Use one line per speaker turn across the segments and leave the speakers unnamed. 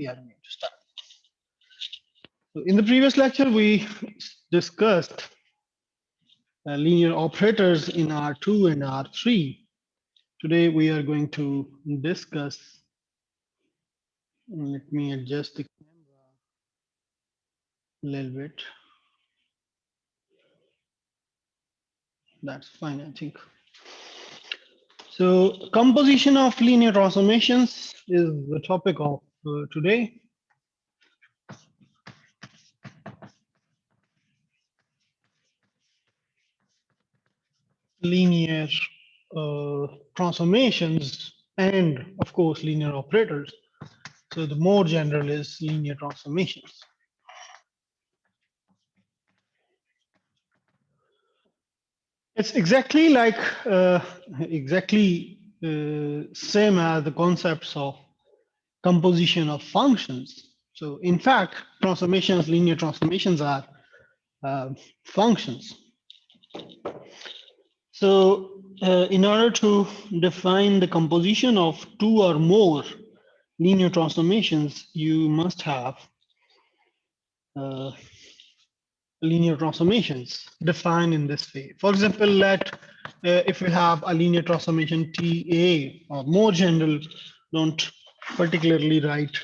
we are going to start. So in the previous lecture, we discussed linear operators in R2 and R3. Today, we are going to discuss, let me adjust the camera a little bit. That's fine, I think. So composition of linear transformations is the topic of today. Linear transformations and of course linear operators. So the more general is linear transformations. It's exactly like same as the concepts of composition of functions. So in fact, transformations, linear transformations are functions. So in order to define the composition of two or more linear transformations, you must have linear transformations defined in this way. For example, if we have a linear transformation TA, or more general, don't particularly write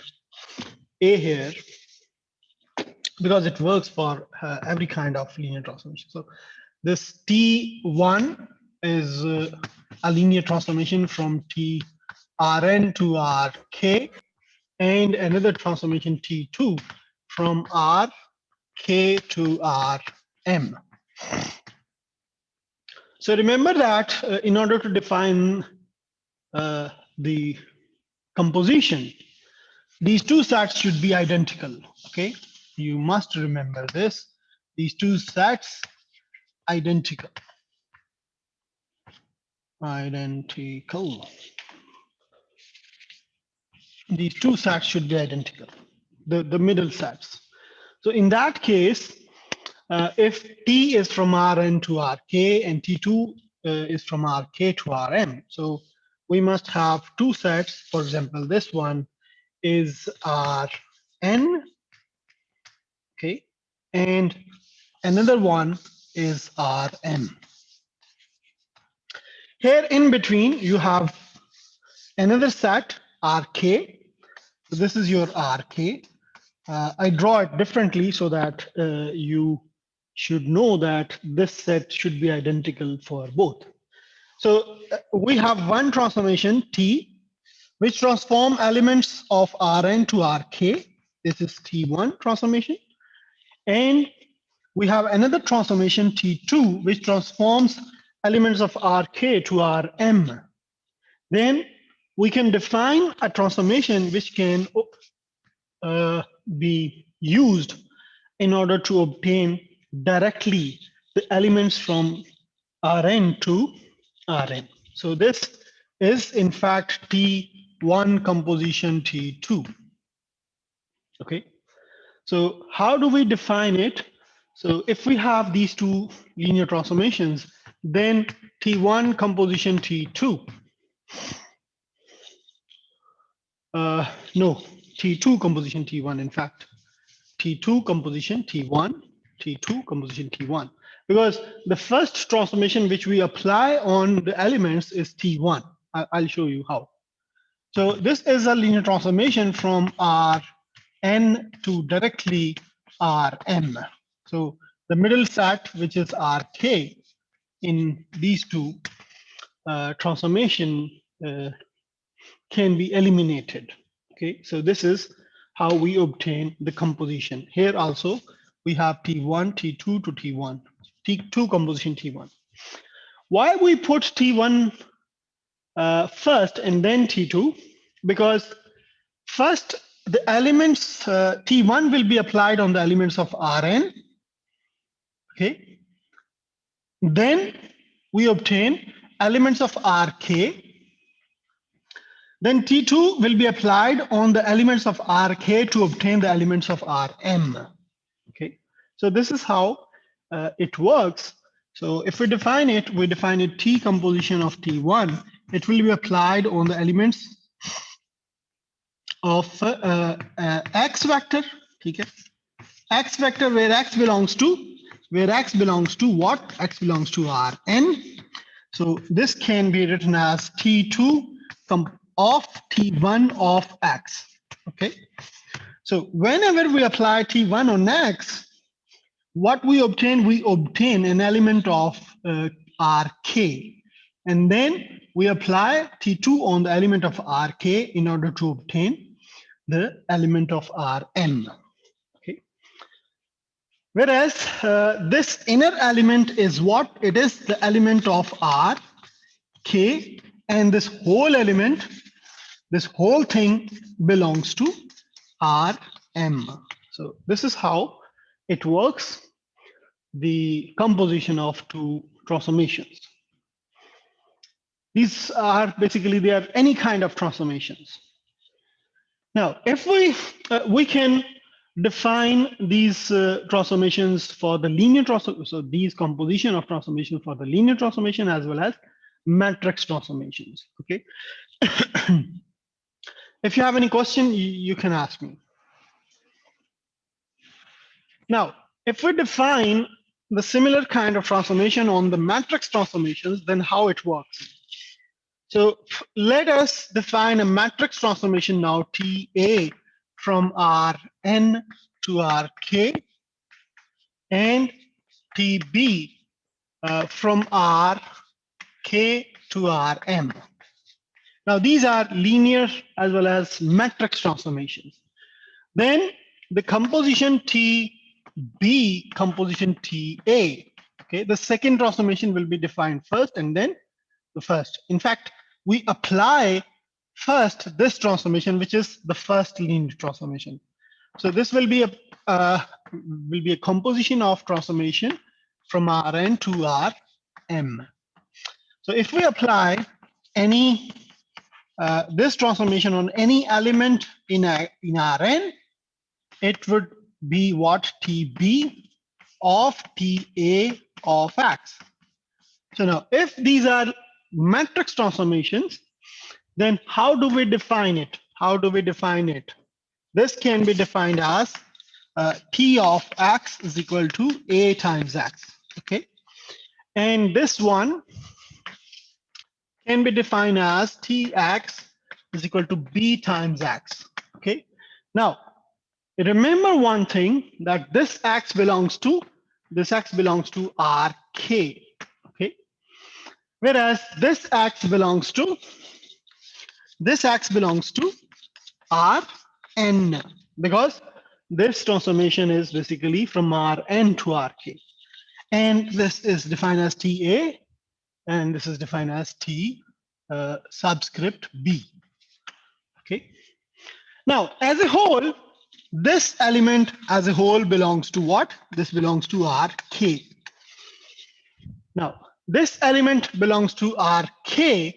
A here because it works for every kind of linear transformation. So this T1 is a linear transformation from Trn to Rk, and another transformation T2 from Rk to Rm. So remember that in order to define the composition, these two sets should be identical. Okay, you must remember this. These two sets identical. Identical. These two sets should be identical. The middle sets. So in that case, if T is from Rn to Rk and T2 is from Rk to Rm, so we must have two sets. For example, this one is Rn, okay, and another one is Rm. Here in between, you have another set Rk. So this is your Rk. I draw it differently so that you should know that this set should be identical for both. So we have one transformation T, which transform elements of Rn to Rk. This is T1 transformation. And we have another transformation T2, which transforms elements of Rk to Rm. Then we can define a transformation which can be used in order to obtain directly the elements from Rn to Rn. So this is in fact T1 composition T2. Okay. So how do we define it? So if we have these two linear transformations, then T1 composition T2. No, T2 composition T1, in fact. T2 composition T1, T2 composition T1. Because the first transformation which we apply on the elements is T1. I'll show you how. So this is a linear transformation from Rn to directly Rm. So the middle set, which is Rk, in these two transformation can be eliminated. Okay, so this is how we obtain the composition. Here also we have T1, T2 to T1, T2 composition T1. Why we put T1 first and then T2? Because first the elements T1 will be applied on the elements of Rn. Okay, then we obtain elements of Rk. Then T2 will be applied on the elements of Rk to obtain the elements of Rm. Okay, so this is how it works. So if we define it T composition of T1. It will be applied on the elements of x vector, ठीक है? X vector where x belongs to what? X belongs to Rn. So this can be written as T2 of T1 of X. Okay. So whenever we apply T1 on X, what we obtain an element of Rk. And then we apply T2 on the element of Rk in order to obtain the element of Rm. Okay. Whereas this inner element is what? It is the element of R, K, and this whole element, this whole thing belongs to R, M. So this is how it works, the composition of two transformations. These are basically, they are any kind of transformations. Now, if we can define these transformations for the linear transformation, so these composition of transformation for the linear transformation as well as matrix transformations. Okay. If you have any question, you can ask me. Now, if we define the similar kind of transformation on the matrix transformations, then how it works? So let us define a matrix transformation now, TA from Rn to Rk, and TB from Rk to Rm. Now these are linear as well as matrix transformations. Then the composition TB, composition TA. Okay, the second transformation will be defined first and then the first. In fact, we apply first this transformation, which is the first linear transformation. So this will be a composition of transformation from Rn to Rm. So if we apply any this transformation on any element in Rn, it would be what? TB of TA of X. So now, if these are matrix transformations, then how do we define it? How do we define it? This can be defined as T of X is equal to A times X. Okay, and this one can be defined as Tx is equal to B times X. Okay, now remember one thing, that this X belongs to Rk. Okay, whereas this X belongs to Rn, because this transformation is basically from Rn to Rk, and this is defined as Ta, and this is defined as T subscript B. Okay. Now, as a whole, this element as a whole belongs to what? This belongs to Rk. Now, this element belongs to Rk,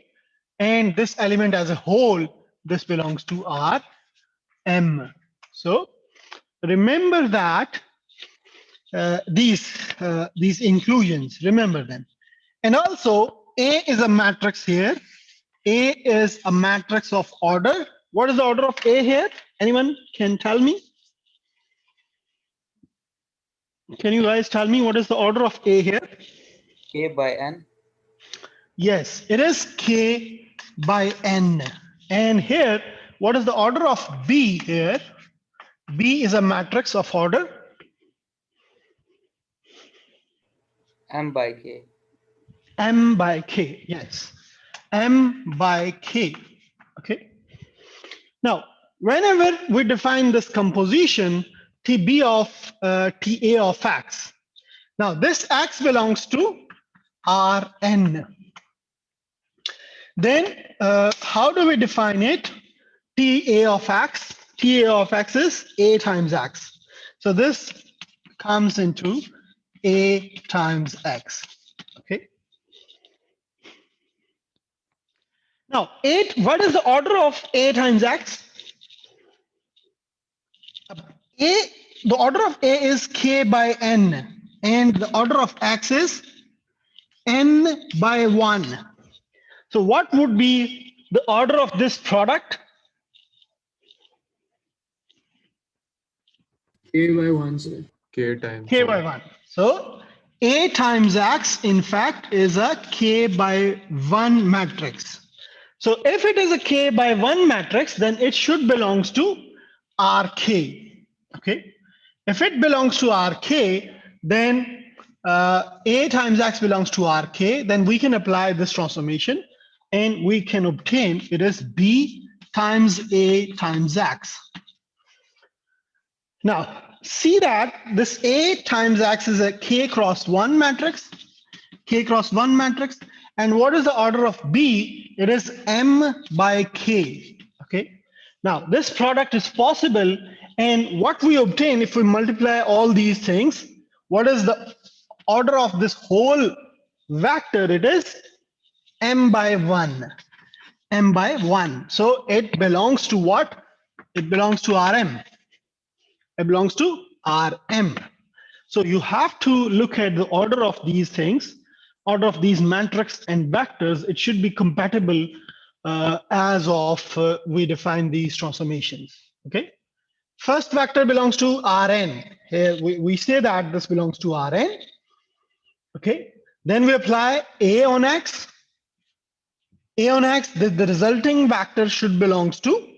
and this element as a whole, this belongs to Rm. So remember that these inclusions, remember them. And also, A is a matrix here. A is a matrix of order. What is the order of A here? Anyone can tell me? Can you guys tell me what is the order of A here?
K by N.
Yes, it is K by N. And here, what is the order of B here? B is a matrix of order.
M by K.
M by K, yes. M by K, okay? Now, whenever we define this composition, TB of TA of X, now this X belongs to Rn. Then how do we define it? TA of X, TA of X is A times X. So this comes into A times X, okay? Now, what is the order of A times X? The order of A is K by N, and the order of X is N by 1. So what would be the order of this product?
K by 1, sir. K times
K by
A.
1. So A times X, in fact, is a K by 1 matrix. So if it is a K by 1 matrix, then it should belongs to RK. Okay. If it belongs to RK, then A times X belongs to RK, then we can apply this transformation and we can obtain it is B times A times X. Now, see that this A times X is a K cross 1 matrix, K cross 1 matrix. And what is the order of B? It is M by K. Okay. Now, this product is possible. And what we obtain if we multiply all these things, what is the order of this whole vector? It is M by 1. M by 1. So it belongs to what? It belongs to Rm. It belongs to Rm. So you have to look at the order of these things, order of these matrix and vectors. It should be compatible as of we define these transformations. Okay. First vector belongs to Rn. Here we say that this belongs to Rn. Okay. Then we apply A on X. A on X, the resulting vector should belongs to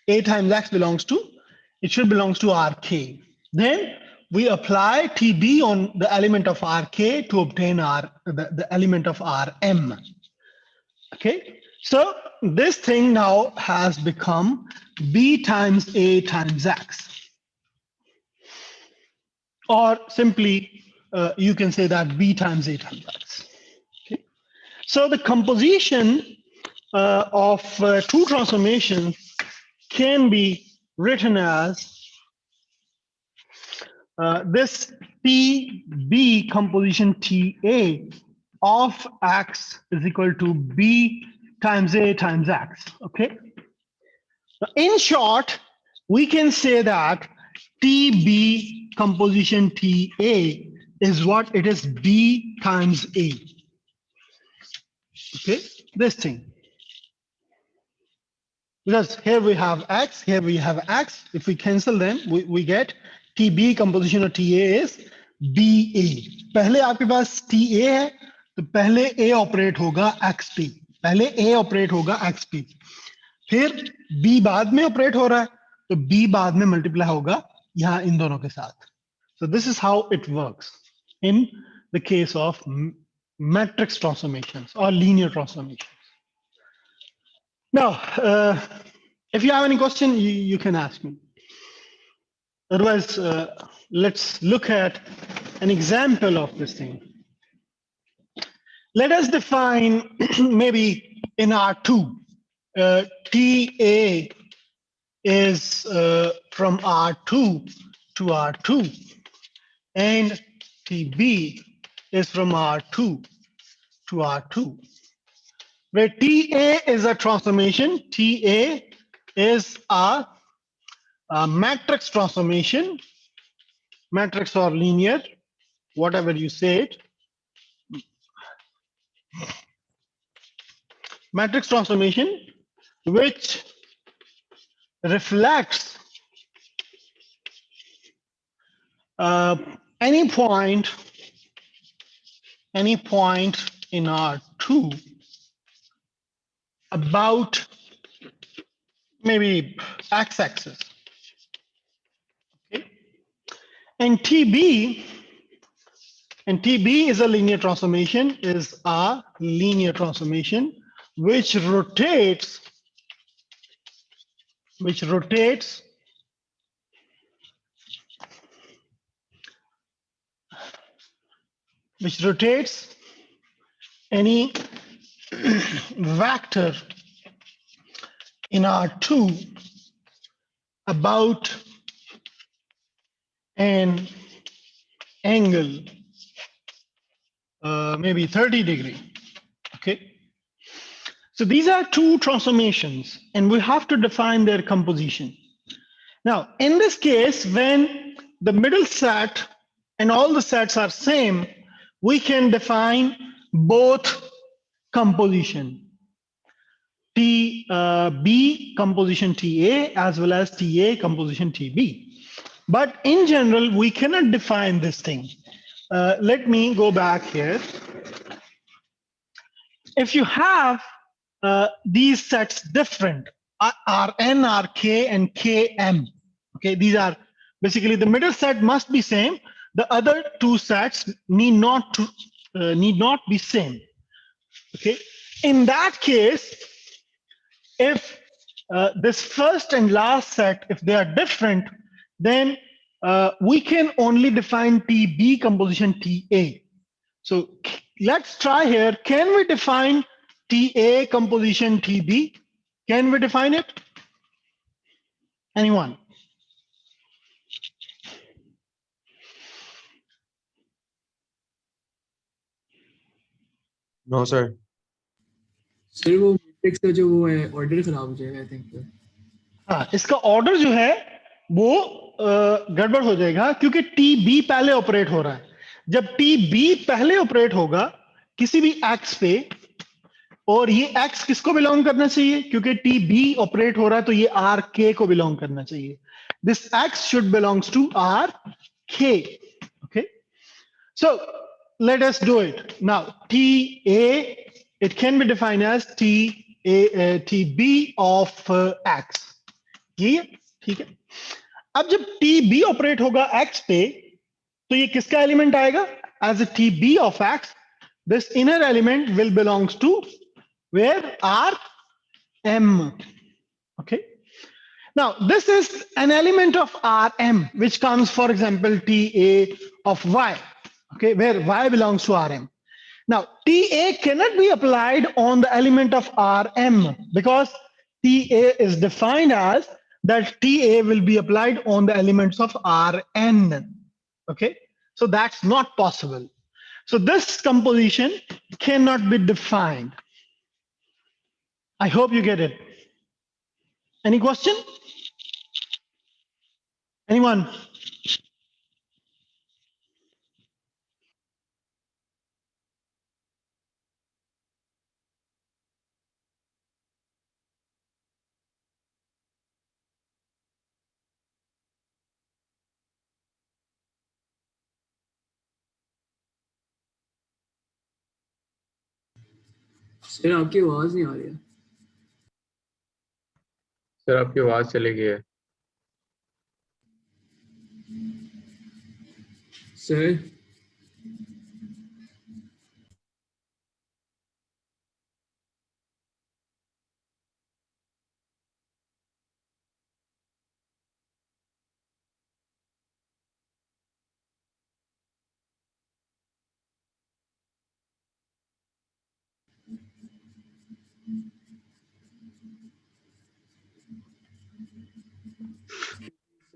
A times X belongs to, it should belongs to Rk. Then we apply TB on the element of Rk to obtain the element of Rm. Okay, so this thing now has become B times A times X. Or simply, you can say that B times A times X. Okay, so the composition of two transformations can be written as this TB composition TA of X is equal to B times A times X. Okay. Now, in short, we can say that TB composition TA is what it is B times A. Okay, this thing. Because here we have X, here we have X. If we cancel them, we get TB composition of TA is BA. पहले आपके पास TA है तो पहले A operate होगा XP. पहले A operate होगा XP. फिर B बाद में ऑपरेट हो रहा है तो B बाद में मल्टीप्लाई होगा यहाँ इन दोनों के साथ. So this is how it works in the case of matrix transformations or linear transformations. Now, if you have any question, you can ask me. Otherwise, let's look at an example of this thing. Let us define maybe in R2, TA is from R2 to R2, and TB is from R2 to R2. Where TA is a transformation, TA is a matrix transformation, matrix or linear, whatever you say it. Matrix transformation, which reflects any point in R2 about maybe x-axis. Okay. And TB is a linear transformation, which rotates any vector in R2 about an angle, maybe 30 degree. Okay. So these are two transformations, and we have to define their composition. Now, in this case, when the middle set and all the sets are same, we can define both composition. B composition TA as well as TA composition TB. But in general, we cannot define this thing. Let me go back here. If you have these sets different, Rn, Rk, and Km, okay, these are basically the middle set must be same. The other two sets need not be same. Okay, in that case, if this first and last set, if they are different, then we can only define TB composition TA. So let's try here. Can we define TA composition TB? Can we define it? Anyone?
No, sir.
Sir वो matrix का जो वो है order खराब हो जाएगा I think
हाँ, इसका ऑर्डर जो है वो गड़बड़ हो जाएगा क्योंकि टीबी पहले ऑपरेट हो रहा है। जब टीबी पहले ऑपरेट होगा किसी भी एक्स पे, और ये एक्स किसको बिलोंग करना चाहिए, क्योंकि टीबी ऑपरेट हो रहा है तो ये आर के को बिलोंग करना चाहिए। This X should belongs to R K. Okay, so let us do it now. TA, it can be defined as TB of x. ये ठीक है। अब जब TB ऑपरेट होगा x पे तो ये किसका एलिमेंट आएगा? As a TB of x, this inner element will belongs to where? Rm. Okay. Now this is an element of Rm which comes, for example, TA of y. Okay, where y belongs to Rm. Now TA cannot be applied on the element of Rm because TA is defined as that TA will be applied on the elements of Rn. Okay, so that's not possible. So this composition cannot be defined. I hope you get it. Any question? Anyone?
Sir आपकी आवाज नहीं आ रही है
sir आपकी आवाज चली गई है।
Sir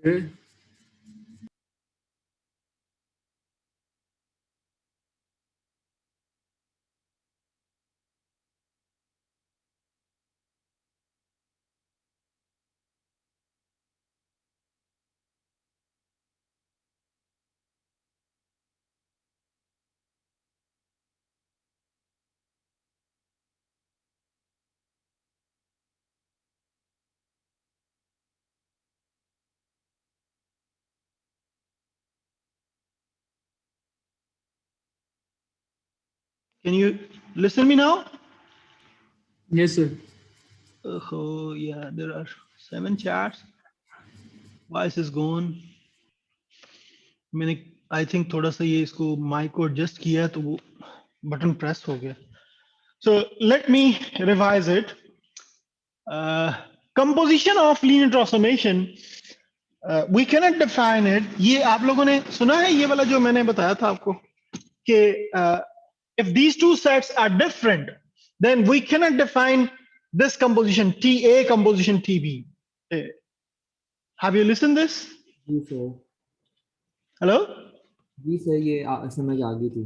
sir
Can you listen me now?
Yes sir
Oh yeah, there are 7 chats. Voice is gone. मैंने आई थिंक थोड़ा सा ये इसको माइक को एडजस्ट किया तो वो बटन प्रेस हो गया। So let me revise it. Composition of linear transformation we cannot define it. ये आप लोगों ने सुना है ये वाला जो मैंने बताया था आपको कि if these two sets are different then we cannot define this composition TA composition TB. Have you listened this?
जी सर
Hello?
जी सर ये समझ आ गई थी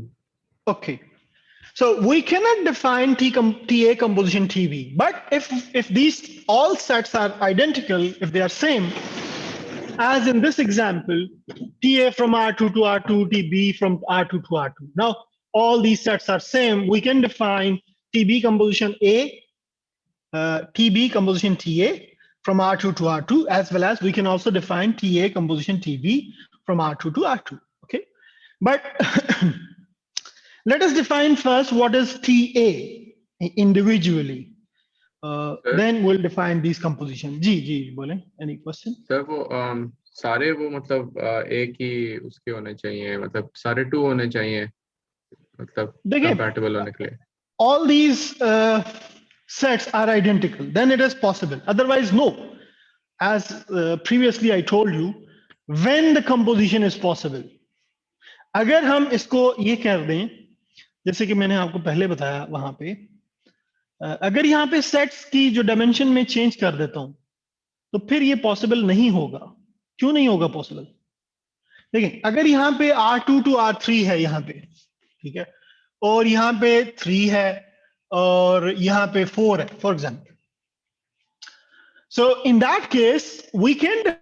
Okay. So we cannot define TA composition TB, but if these all sets are identical, if they are same, as in this example, TA from R2 to R2, TB from R2 to R2. Now all these sets are same. We can define TB composition A, TB composition TA, from R2 to R2, as well as we can also define TA composition TB from R2 to R2. Okay, but let us define first what is TA individually.
Sir,
Then we'll define these composition. जी बोलें. Any question?
Sir वो सारे वो मतलब एक ही उसके होने चाहिए, मतलब सारे 2 होने चाहिए, मतलब
देखिए,
कंपैटिबल होने के लिए.
all these sets are identical, then it is possible. Otherwise, no. As previously I told you, when the composition is possible. अगर हम इसको ये कर दें, जैसे कि मैंने आपको पहले बताया वहां पे, अगर यहाँ पे सेट्स की जो डायमेंशन में चेंज कर देता हूं, तो फिर ये पॉसिबल नहीं होगा. क्यों नहीं होगा पॉसिबल? देखिए, अगर यहाँ पे R2 to R3 है यहाँ पे, ठीक है, और यहाँ पे 3 है और यहाँ पे 4 है, for example. So in that case, we can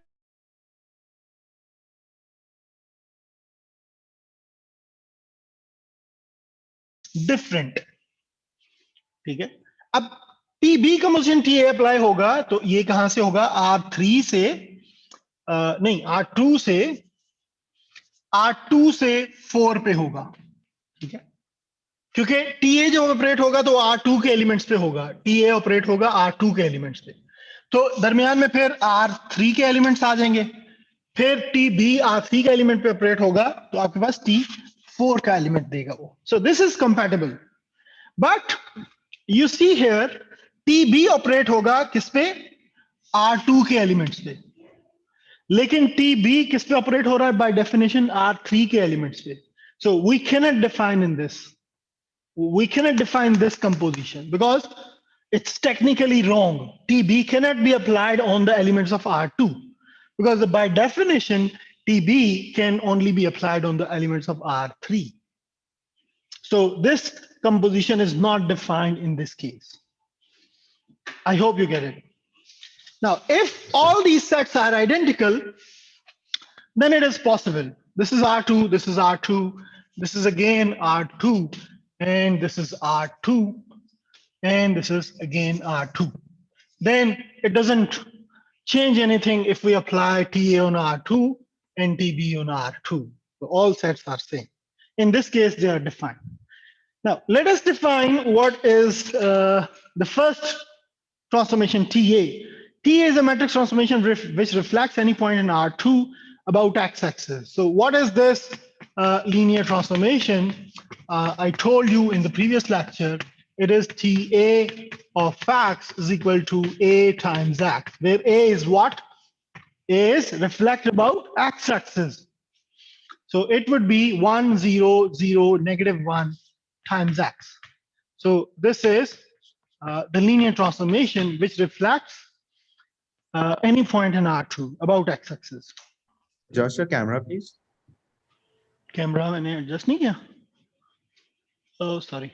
different. ठीक है, अब TB कंपोजिशन TA अप्लाई होगा तो ये कहां से होगा? R3 से नहीं, R2 से 4 पे होगा. ठीक है, क्योंकि TA जो ऑपरेट होगा तो R2 के एलिमेंट्स पे होगा, TA ऑपरेट होगा R2 के एलिमेंट्स पे, तो दरमियान में फिर R3 के एलिमेंट्स आ जाएंगे, फिर TB R3 का एलिमेंट पे ऑपरेट होगा तो आपके पास T4 का एलिमेंट देगा वो. सो this is compatible. But you see here TB operate होगा किस पे? R2 के एलिमेंट्स पे, लेकिन TB किस पे ऑपरेट हो रहा है? बाय डेफिनेशन R3 के एलिमेंट्स पे. So we cannot define in this, we cannot define this composition because it's technically wrong. TB cannot be applied on the elements of R2 because by definition TB can only be applied on the elements of R3. So this composition is not defined in this case. I hope you get it. Now, if all these sets are identical, then it is possible. This is R2, this is R2, this is again R2, and this is R2, and this is again R2. Then it doesn't change anything if we apply TA on R2 and TB on R2. So all sets are same. In this case, they are defined. Now, let us define what is the first transformation TA. TA is a matrix transformation which reflects any point in R2 about x-axis. So what is this linear transformation? I told you in the previous lecture, it is TA of x is equal to A times x, where A is what? A is reflect about x-axis. So it would be 1, 0, 0, negative 1 times x. So this is the linear transformation which reflects any point in R2 about x-axis.
Adjust your camera, please.
Camera मैंने adjust नहीं किया. Oh, sorry.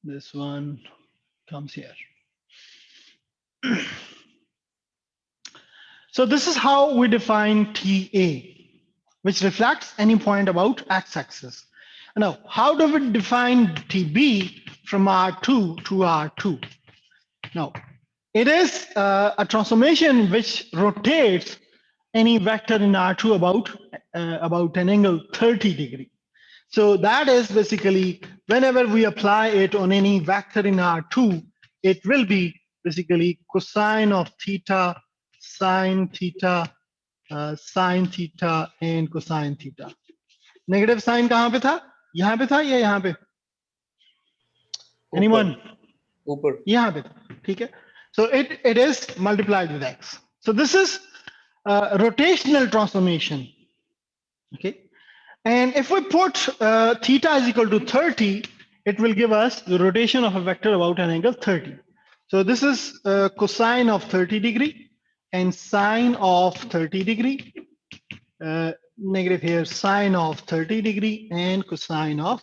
This one comes here. So this is how we define TA, which reflects any point about x-axis. Now, how do we define TB from R2 to R2? Now, it is a transformation which rotates any vector in R2 about an angle 30 degree. So that is basically whenever we apply it on any vector in R2, it will be basically cosine of theta, sine theta, and cosine theta. Negative sign कहाँ पे था? यहाँ पे था या यहाँ पे? Anyone?
ऊपर.
यहाँ पे था, ठीक है? So it is multiplied with x. So this is rotational transformation. Okay, and if we put theta is equal to 30, it will give us the rotation of a vector about an angle 30. So this is cosine of 30 degree and sine of 30 degree. Negative here, sine of 30 degree and cosine of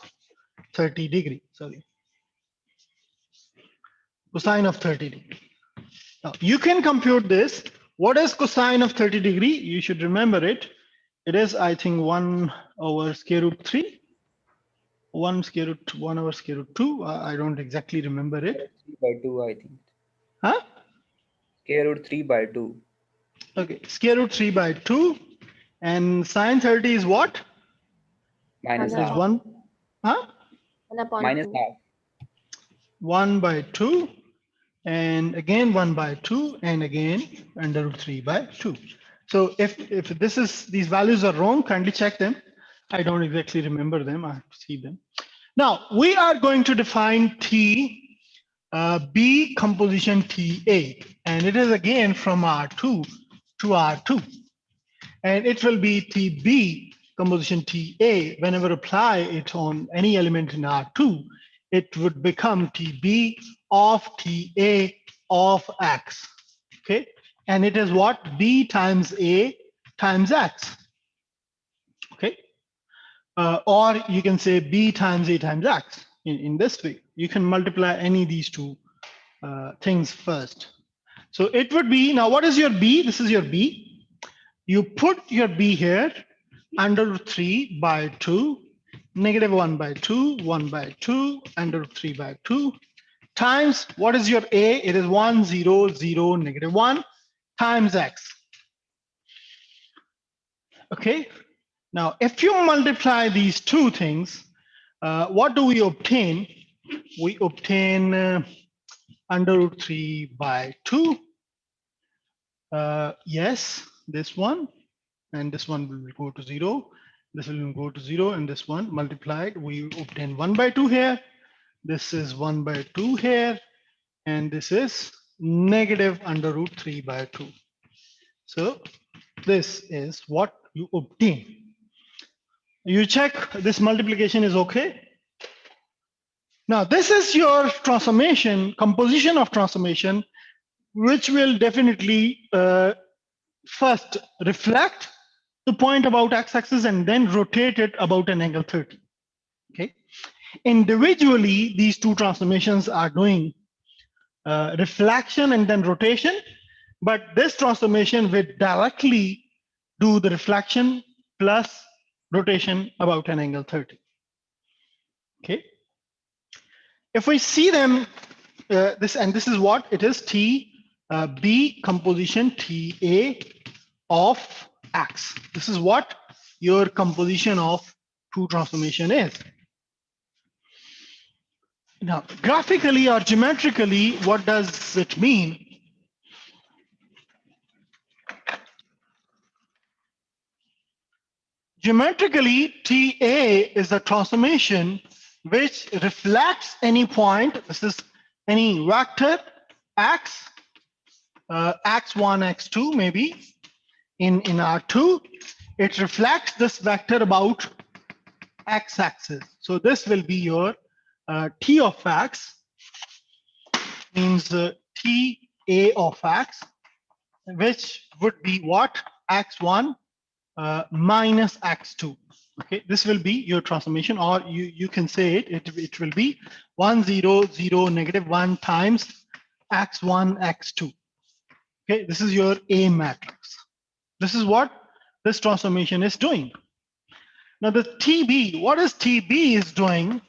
30 degree. Sorry, cosine of 30 degree. Now you can compute this. What is cosine of 30 degree? You should remember it. It is, I think, 1 over square root 3, 1 over square root 2. I don't exactly remember it.
3 by 2, I think.
Huh?
K root 3 by 2.
Okay, square root 3 by 2. And sine 30 is what?
Minus
It
One
is
half.
1, huh?
1/2.
Minus half.
1 by 2. And again 1 by 2. And again under root 3 by 2. So if these values are wrong, kindly check them. I don't exactly remember them. I have to see them. Now we are going to define T B composition TA, and it is again from R2 to R2, and it will be TB composition TA. Whenever apply it on any element in R2, it would become TB of TA of X. Okay, and it is what? B times A times X. Okay, or you can say B times A times X in this way. You can multiply any of these two things first. So it would be, now what is your B? This is your B. You put your B here under root 3 by 2, negative 1 by 2, 1 by 2, under root 3 by 2, times, what is your A? It is 1, 0, 0, negative 1, times X. Okay. Now, if you multiply these two things, what do we obtain? We obtain under root 3 by 2. Yes, this one, and this one will go to 0. This will go to 0, and this one multiplied. We obtain 1 by 2 here. This is 1 by 2 here, and this is negative under root 3 by 2. So this is what you obtain. You check this multiplication is okay. Now this is your transformation, composition of transformation, which will definitely first reflect the point about x-axis and then rotate it about an angle 30. Okay. Individually, these two transformations are doing reflection and then rotation, but this transformation will directly do the reflection plus rotation about an angle 30. Okay. If we see them, this is what it is, T B composition TA of X. This is what your composition of two transformation is. Now, graphically or geometrically, what does it mean? Geometrically, TA is a transformation which reflects any point. This is any vector X, X1, X2 maybe in R2. It reflects this vector about x-axis. So this will be your T of X, means TA of X, which would be what? X1 minus X2. Okay, this will be your transformation, or you can say it will be 1, 0, 0, negative 1 times X1, X2. Okay, this is your A matrix. This is what this transformation is doing. Now the TB, what is TB is doing?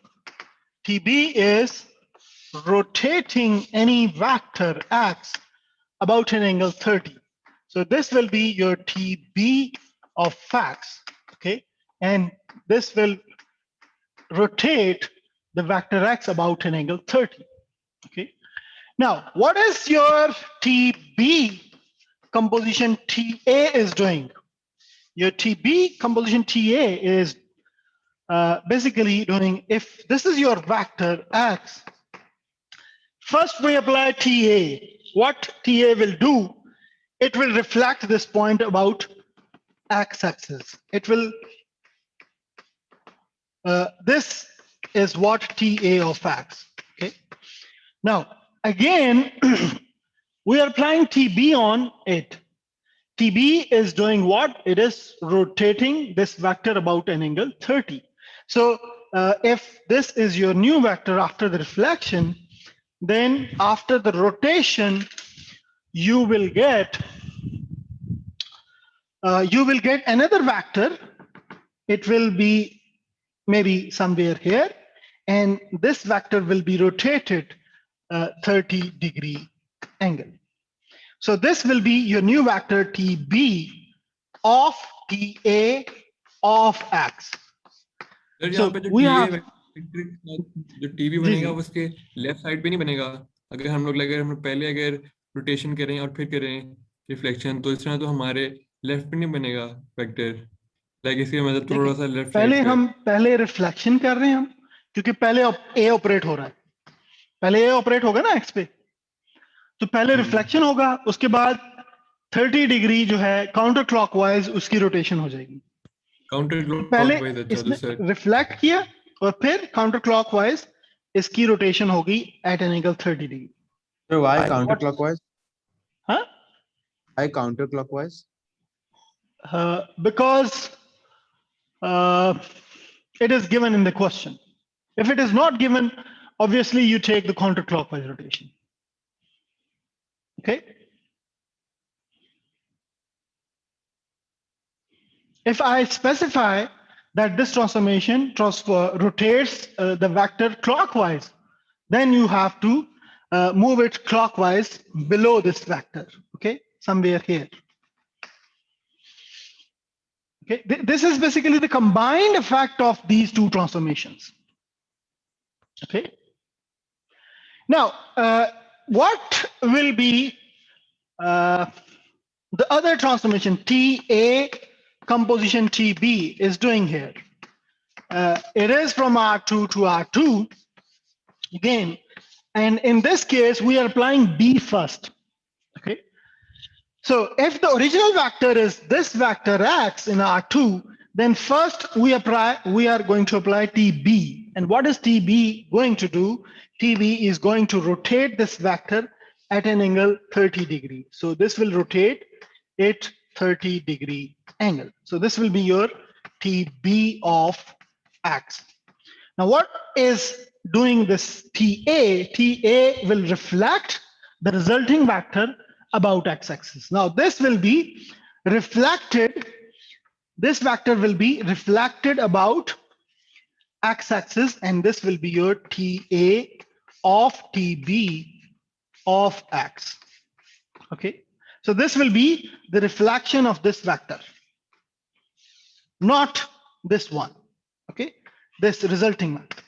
TB is rotating any vector X about an angle 30. So this will be your TB of X, okay? And this will rotate the vector X about an angle 30, okay? Now, what is your TB composition TA is doing? Your TB composition TA is basically doing, if this is your vector X, first we apply TA. What TA will do, it will reflect this point about x-axis. It will, this is what TA of X, okay? Now, again, we are applying TB on it. TB is doing what? It is rotating this vector about an angle 30. So if this is your new vector after the reflection, then after the rotation, you will get another vector. It will be maybe somewhere here, and this vector will be rotated 30-degree angle. So this will be your new vector TB of TA of X.
Sir
So
यहाँ पे जो
we
TA
have
vector के साथ जो TB
जी
बनेगा
जी
वो उसके left side पे नहीं बनेगा। अगर हम लोग पहले अगर रोटेशन करें और फिर करें रिफ्लेक्शन, तो इस तरह तो हमारे लेफ्ट पे नहीं बनेगा वेक्टर। लाइक इसकी मतलब
देखिए,
थोड़ा सा लेफ्ट साइड पे।
पहले रिफ्लेक्शन कर रहे हैं हम, क्योंकि पहले ए ऑपरेट हो रहा है, पहले ए ऑपरेट होगा ना एक्स पे, तो पहले रिफ्लेक्शन होगा, उसके बाद 30 डिग्री जो है काउंटर क्लॉकवाइज उसकी रोटेशन हो जाएगी।
काउंटर
तो पहले
क्लॉकवाइज। अच्छा तो
इसने
सर
रिफ्लेक्ट किया और फिर काउंटर क्लॉकवाइज इसकी रोटेशन होगी at an angle 30 degree.
So why
What?
counterclockwise?
हाँ?
Why counterclockwise?
Because it is given in the question. If it is not given, obviously you take the counterclockwise rotation. Okay. If I specify that this transformation rotates the vector clockwise, then you have to move it clockwise below this vector, okay, somewhere here. Okay, this is basically the combined effect of these two transformations. Okay. Now, what will be the other transformation TA composition TB is doing here? It is from R2 to R2 again, and in this case we are applying B first. Okay, so if the original vector is this vector X in R2, then first we are going to apply TB. And what is TB going to do? TB is going to rotate this vector at an angle 30 degree. So this will rotate at 30 degree angle. So this will be your TB of X. Now, what is doing this TA? TA will reflect the resulting vector about x-axis. Now, this will be reflected, this vector will be reflected about x-axis, and this will be your TA of TB of x. Okay, so this will be the reflection of this vector, not this one. Okay, this resulting vector.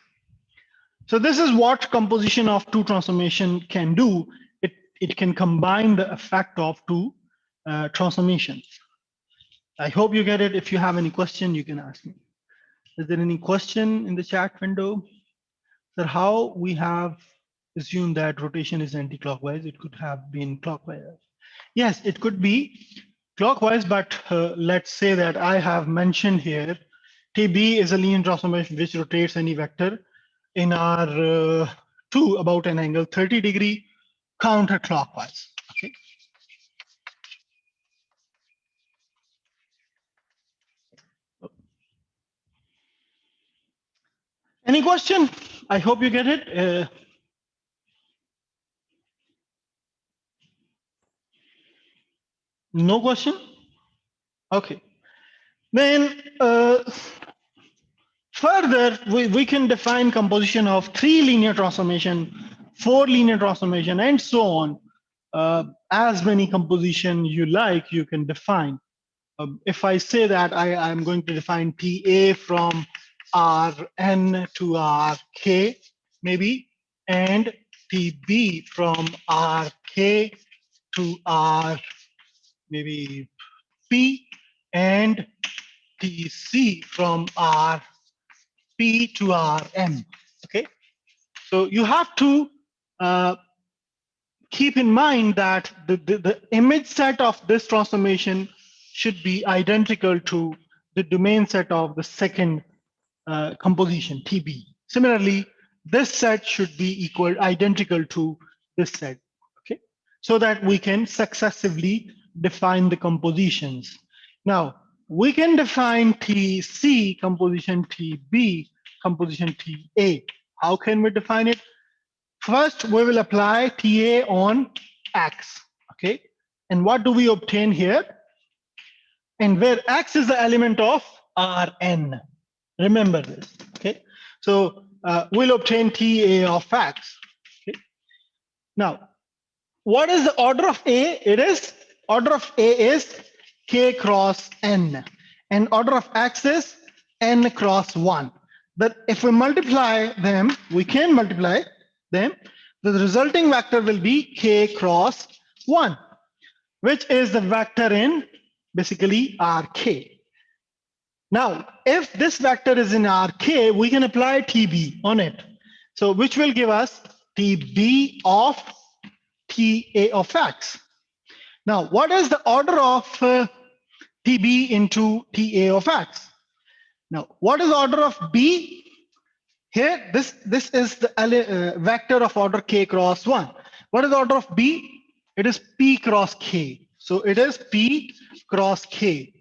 So this is what composition of two transformation can do. It can combine the effect of two transformations. I hope you get it. If you have any question, you can ask me. Is there any question in the chat window? So how we have assumed that rotation is anti-clockwise, it could have been clockwise. Yes, it could be clockwise, but let's say that I have mentioned here, TB is a linear transformation which rotates any vector in R2 about an angle 30 degree counterclockwise. Okay. Any question? I hope you get it. No question? Okay. Then further, we can define composition of 3 linear transformation, 4 linear transformation, and so on. As many composition you like, you can define. If I say that I'm going to define TA from Rn to Rk, maybe, and TB from Rk to R, maybe P, and TC from Rp to Rm. Okay, so you have to keep in mind that the image set of this transformation should be identical to the domain set of the second composition, TB. Similarly, this set should be identical to this set, okay? So that we can successively define the compositions. Now, we can define TC, composition TB, composition TA. How can we define it? First, we will apply TA on X, okay? And what do we obtain here? And where X is the element of Rn. Remember this, okay? So we'll obtain TA of X, okay? Now, what is the order of A? It is order of A is K cross N, and order of X is N cross 1. But if we multiply them, we can multiply them. The resulting vector will be K cross 1, which is the vector in basically RK. Now, if this vector is in RK, we can apply TB on it. So which will give us TB of TA of X. Now, what is the order of TB into TA of X? Now, what is the order of B? Here, this is the vector of order K cross 1. What is the order of B? It is P cross K. So it is P cross K.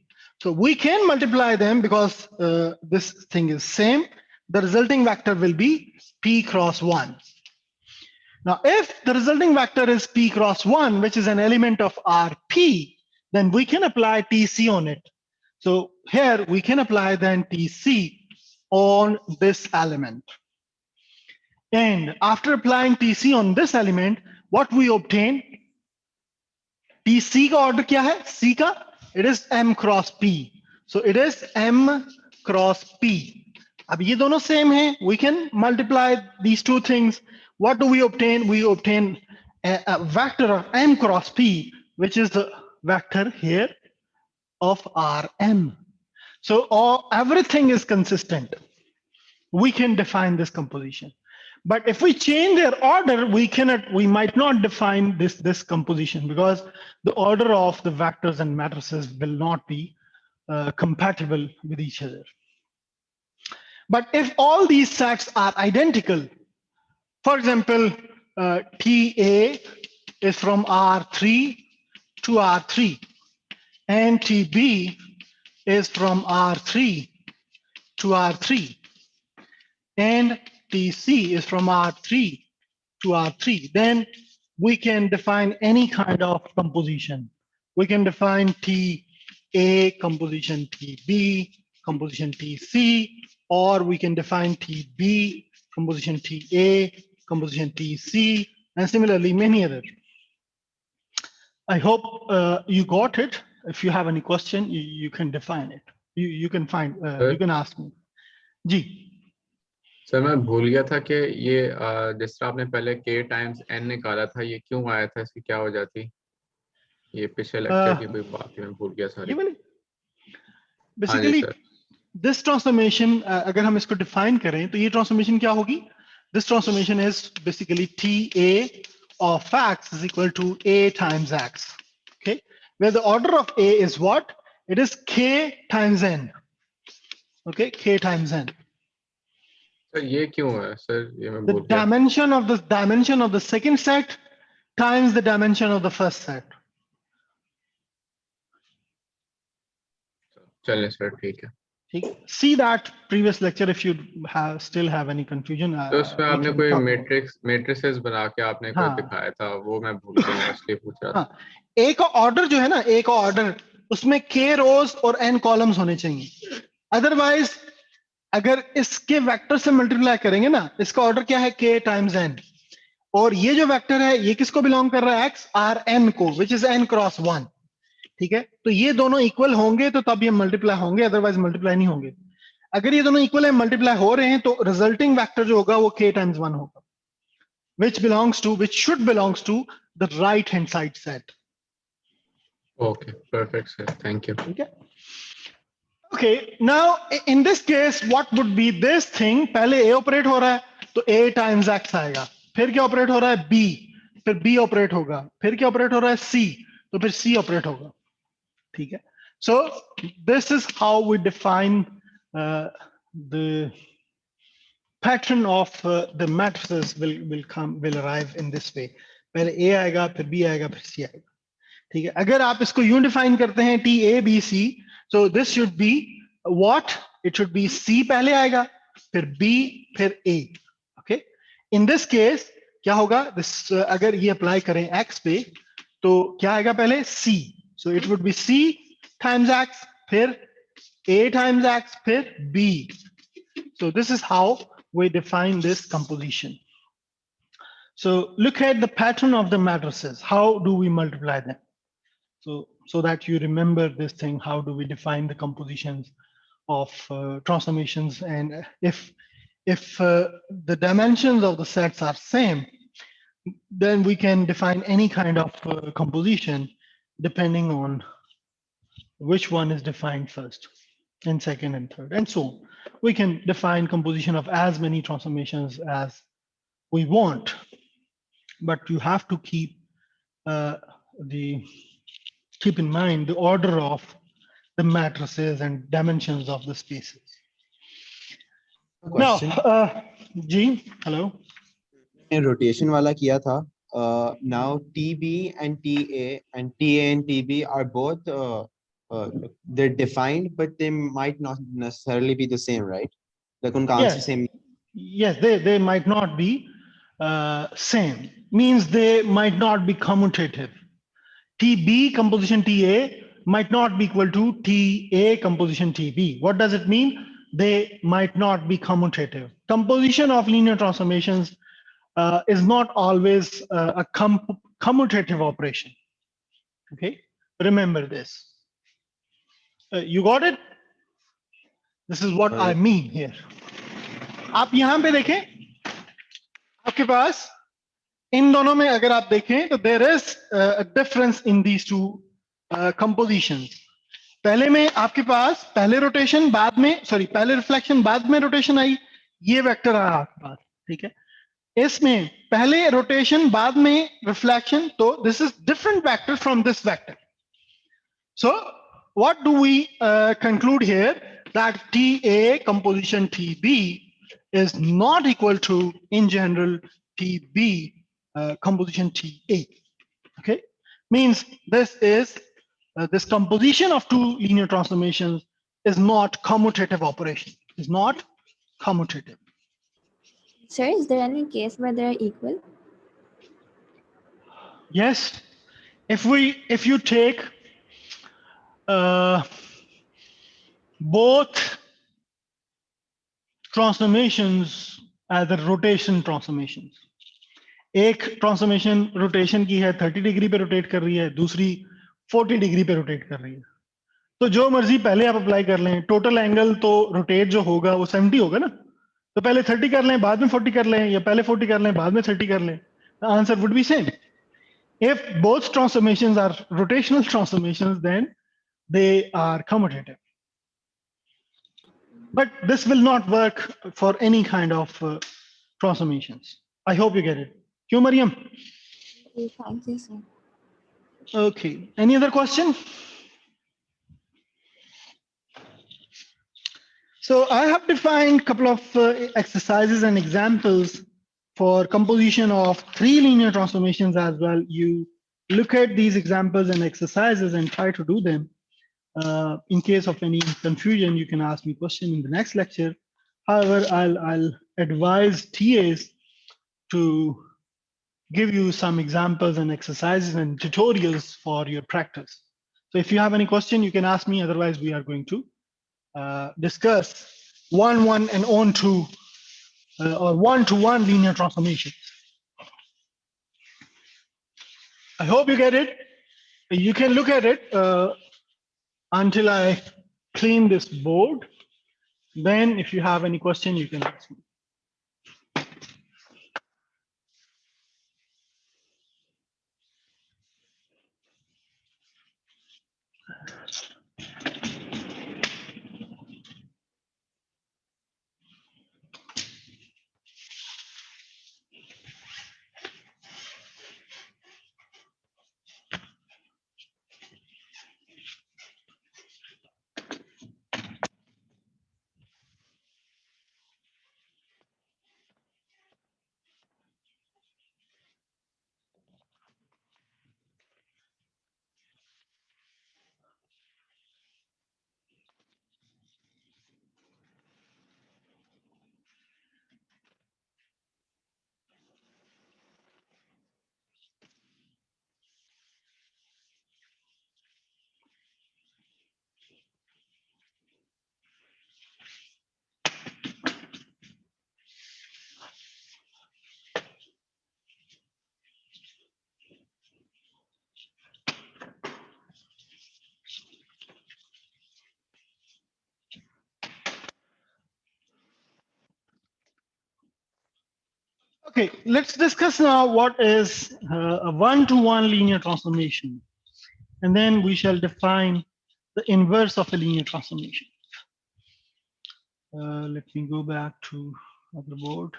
So we can multiply them because this thing is same. The resulting vector will be P cross 1. Now, if the resulting vector is P cross 1, which is an element of RP, then we can apply TC on it. So here we can apply then TC on this element. And after applying TC on this element, what we obtain? TC का order क्या है? C का? It is M cross P. So it is M cross P. अब ये दोनों same हैं. We can multiply these two things. What do we obtain? We obtain a vector of M cross P, which is the vector here of Rm. So everything is consistent. We can define this composition. But if we change their order, we might not define this composition because the order of the vectors and matrices will not be compatible with each other. But if all these sets are identical, for example, TA is from R3 to R3, and TB is from R3 to R3, and TC is from R3 to R3, then we can define any kind of composition. We can define TA, composition TB, composition TC, or we can define TB, composition TA, composition TC, and similarly many others. I hope you got it. If you have any question, you can define it. You can find, you can ask me. Ji.
Sir मैं भूल गया था कि ये जिस तरह आपने पहले k टाइम्स n निकाला था, ये क्यों आया था, इसकी क्या वजह थी? ये पिछले लेक्चर की कोई बात थी, मैं भूल गया सारी।
बेसिकली दिस ट्रांसफॉर्मेशन अगर हम इसको डिफाइन करें तो ये ट्रांसफॉर्मेशन क्या होगी? This transformation is basically TA of X is equal to A times X. Okay, where the order of A is what? It is K times N. Okay, K times N.
Sir ये क्यों है sir? ये मैं
The
भूल गया।
dimension of the second set times the dimension of the first set.
चलिए sir ठीक है।
See that previous lecture if you still have any confusion.
तो उसमें आपने कोई मैट्रिसेस बना के आपने कोई दिखाया था, वो मैं भूल गया, इसलिए पूछ रहा था।
A का ऑर्डर जो है ना, A का ऑर्डर, उसमें K रोज और N कॉलम्स होने चाहिए। अदरवाइज अगर इसके वेक्टर से मल्टीप्लाई करेंगे ना, इसका ऑर्डर क्या है? K टाइम्स N, और ये जो वेक्टर है ये किसको बिलोंग कर रहा है? X R N को, विच इज N क्रॉस 1। ठीक है, तो ये दोनों इक्वल होंगे तो तब ये मल्टीप्लाई होंगे, अदरवाइज मल्टीप्लाई नहीं होंगे। अगर ये दोनों इक्वल है, मल्टीप्लाई हो रहे हैं, तो रिजल्टिंग वेक्टर जो होगा वो K टाइम्स 1 होगा, which should belongs to the right hand side set.
Okay, perfect sir, thank you.
Okay, now in this case what would be this thing? पहले A ऑपरेट हो रहा है तो A टाइम्स X आएगा, फिर क्या operate हो रहा है? B, फिर B ऑपरेट होगा, फिर क्या ऑपरेट हो रहा है? C, तो फिर C ऑपरेट होगा। ठीक है, so this is how we define the pattern of the matrices will arrive in this way. पहले A आएगा, फिर B आएगा, फिर C आएगा। ठीक है, अगर आप इसको यूं डिफाइन करते हैं TABC, so this should be what? It should be C पहले आएगा, फिर B, फिर A. Okay, in this case क्या होगा? This अगर ये अप्लाई करें X पे तो क्या आएगा? पहले C, so it would be C times X, फिर A times X, फिर B. So this is how we define this composition. So look at the pattern of the matrices. How do we multiply them? So that you remember this thing, how do we define the compositions of transformations? And if the dimensions of the sets are same, then we can define any kind of composition depending on which one is defined first and second and third and so on. We can define composition of as many transformations as we want, but you have to keep keep in mind the order of the matrices and dimensions of the spaces. Now,
Question.
G, hello.
ये rotation वाला किया था. Now TB and TA and TA and TB are both they're defined, but they might not necessarily be the same, right? Like उनका answer
Yes,
same.
yes, they might not be same. Means they might not be commutative. TB composition TA might not be equal to TA composition TB. What does it mean? They might not be commutative. Composition of linear transformations is not always a commutative operation. Okay, remember this. You got it? This is what I mean here. आप यहाँ पे देखें, आपके पास इन दोनों में अगर आप देखें तो there is a difference in these two compositions. पहले में आपके पास पहले रोटेशन बाद में पहले रिफ्लेक्शन बाद में रोटेशन आई, ये वेक्टर आया आपके पास, ठीक है. इसमें पहले रोटेशन बाद में रिफ्लेक्शन, तो this is different vector from this vector. So what do we conclude here? That TA composition TB is not equal to, in general, TB composition TA. Okay, means this is this composition of two linear transformations is not commutative operation. Is not commutative.
Sir, is there any case where they're equal?
Yes, if you take both transformations as the rotation transformations. एक transformation rotation की है 30 degree पे rotate कर रही है, दूसरी 40 degree पे rotate कर रही है. तो जो मर्जी पहले आप अप्लाई कर लें, टोटल एंगल तो रोटेट जो होगा वो 70 होगा ना. तो पहले 30 कर लें, बाद में 40 कर लें, या पहले 40 कर लें, बाद में 30 कर लें. The answer would be same. If both transformations are rotational transformations, then they are commutative. But this will not work for any kind of transformations. I hope you get it. Kyun, Mariam?
Okay, thank you, sir.
Okay. Any other question? So I have defined a couple of exercises and examples for composition of three linear transformations as well. You look at these examples and exercises and try to do them. In case of any confusion, you can ask me question in the next lecture. However, I'll advise TAs to give you some examples and exercises and tutorials for your practice. So if you have any question, you can ask me. Otherwise, we are going to discuss one and on to or one-to-one linear transformations. I hope you get it. You can look at it until I clean this board. Then if you have any question, you can ask me. Okay, let's discuss now what is a one-to-one linear transformation. And then we shall define the inverse of a linear transformation. Let me go back to the board.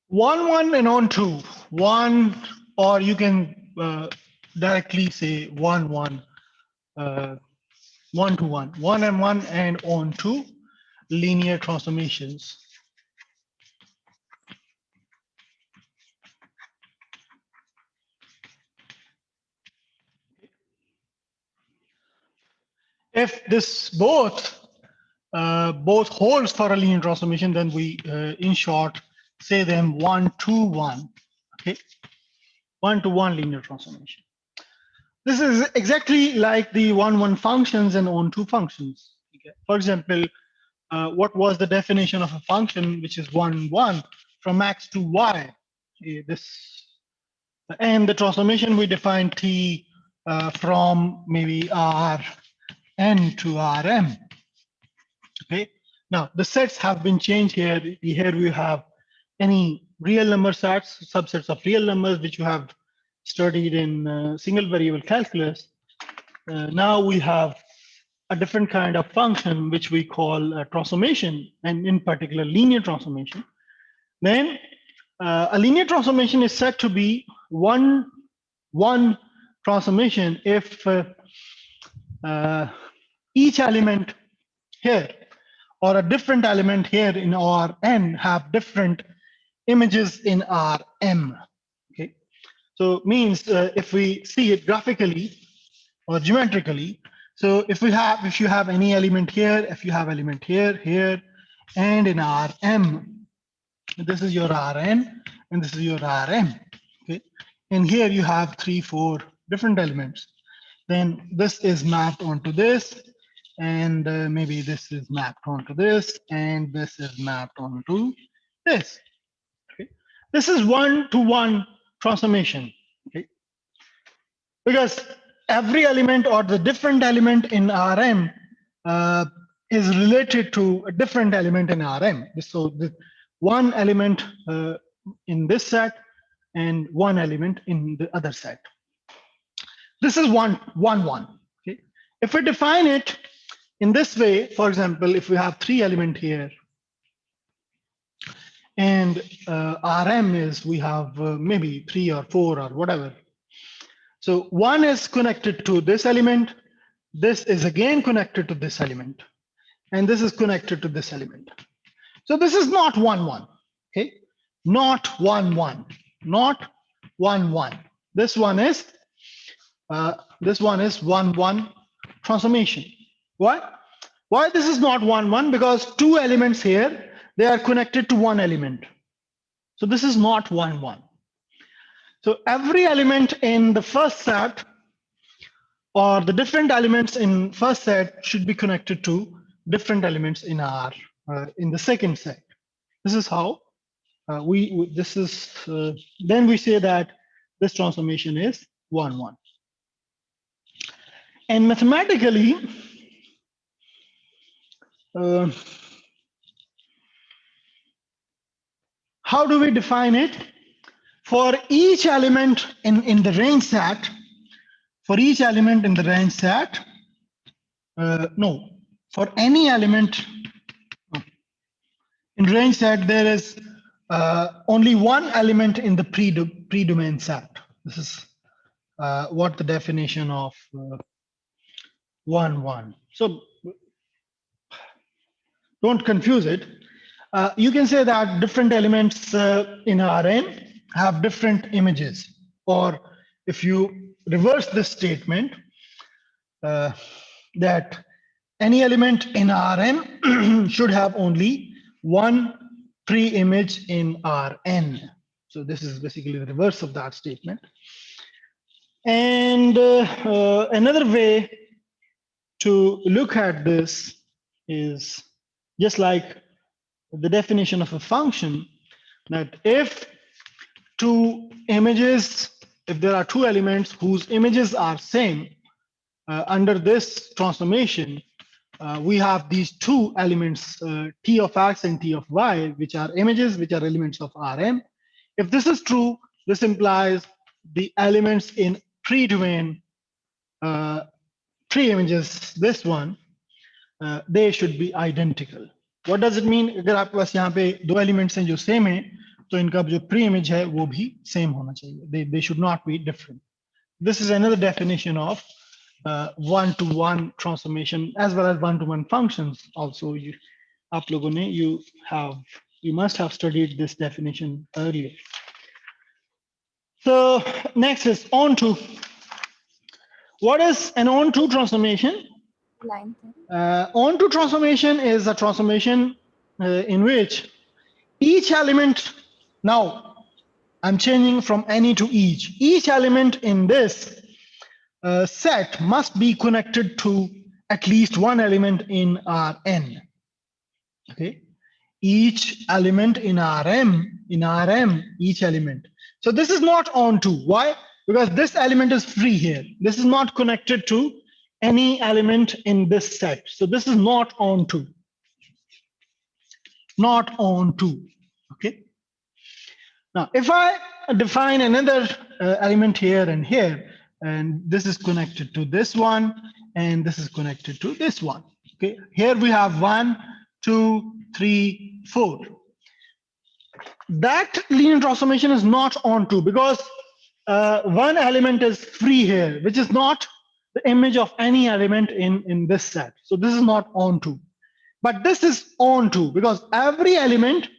One and on two. One, or you can directly say one to one and one and on two linear transformations. If this both holds for a linear transformation, then we, in short, say them one to one. Okay, one to one linear transformation. This is exactly like the one functions and on two functions. Okay. For example, what was the definition of a function which is 1 from x to y? This, and the transformation we define t from maybe Rn to Rm. Okay. Now the sets have been changed here. Here we have any real number sets, subsets of real numbers which you have studied in single variable calculus. Now we have a different kind of function which we call a transformation, and in particular linear transformation. Then a linear transformation is said to be one transformation if each element here or a different element here in Rn have different images in Rm. Okay, so means if we see it graphically or geometrically, so if you have any element here, if you have element here, and in Rm, this is your Rn and this is your Rm. Okay, and here you have 3-4 different elements. Then this is mapped onto this, and maybe this is mapped onto this, and this is mapped onto this. Okay, this is one-to-one transformation. Okay, because every element or the different element in Rm is related to a different element in Rm. So the one element in this set and one element in the other set. This is one. Okay, if we define it in this way, for example, if we have 3 elements here, and Rm is we have maybe 3 or 4 or whatever. So one is connected to this element, this is again connected to this element, and this is connected to this element. So this is not 1-1, okay? Not 1-1, not 1-1. This one is 1-1 transformation. Why? Why this is not 1-1? Because 2 elements here, they are connected to one element. So this is not 1-1. So every element in the first set or the different elements in first set should be connected to different elements in in the second set. This is how then we say that this transformation is 1-1. And mathematically, how do we define it? For each element in the range set, for each element in the range set, for any element in range set, there is only one element in the pre-domain set. This is what the definition of 1-1. So don't confuse it. You can say that different elements in Rn have different images, or if you reverse this statement, that any element in Rn should have only one pre-image in Rn. So this is basically the reverse of that statement. And another way to look at this is just like the definition of a function, that if two images, if there are two elements whose images are same, under this transformation, we have these two elements, t of x and t of y, which are images, which are elements of Rm. If this is true, this implies the elements in pre-domain, three images, this one, they should be identical. What does it mean? अगर आपके पास यहाँ पे दो elements हैं जो same हैं, तो इनका जो pre-image है वो भी same होना चाहिए. They should not be different. This is another definition of one-to-one transformation as well as one-to-one functions. Also, आप लोगों ने you must have studied this definition earlier. So next is onto. What is an onto transformation?
Line thing.
Onto transformation is a transformation in which each element, now I'm changing from any to each. Each element in this set must be connected to at least one element in Rn. Okay, each element in Rm, each element. So this is not onto. Why? Because this element is free here. This is not connected to any element in this set. So this is not onto. Not onto. Okay. Now, if I define another element here and here, and this is connected to this one, and this is connected to this one. Okay. Here we have 1, 2, 3, 4. That linear transformation is not onto because one element is free here, which is not the image of any element in this set. So this is not onto. But this is onto because every element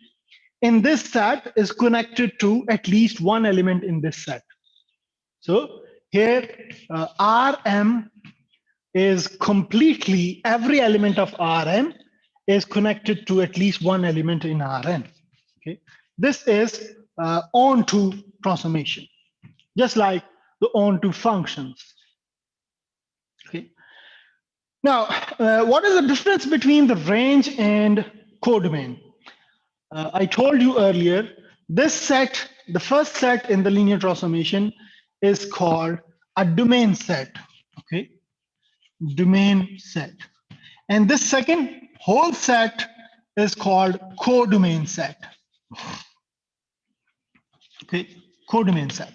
in this set is connected to at least one element in this set. So here Rm is completely, every element of Rm is connected to at least one element in Rn. Okay, this is onto transformation, just like the onto functions. Okay. Now, what is the difference between the range and codomain? I told you earlier, this set, the first set in the linear transformation is called a domain set. Okay, domain set. And this second whole set is called codomain set. Okay, codomain set.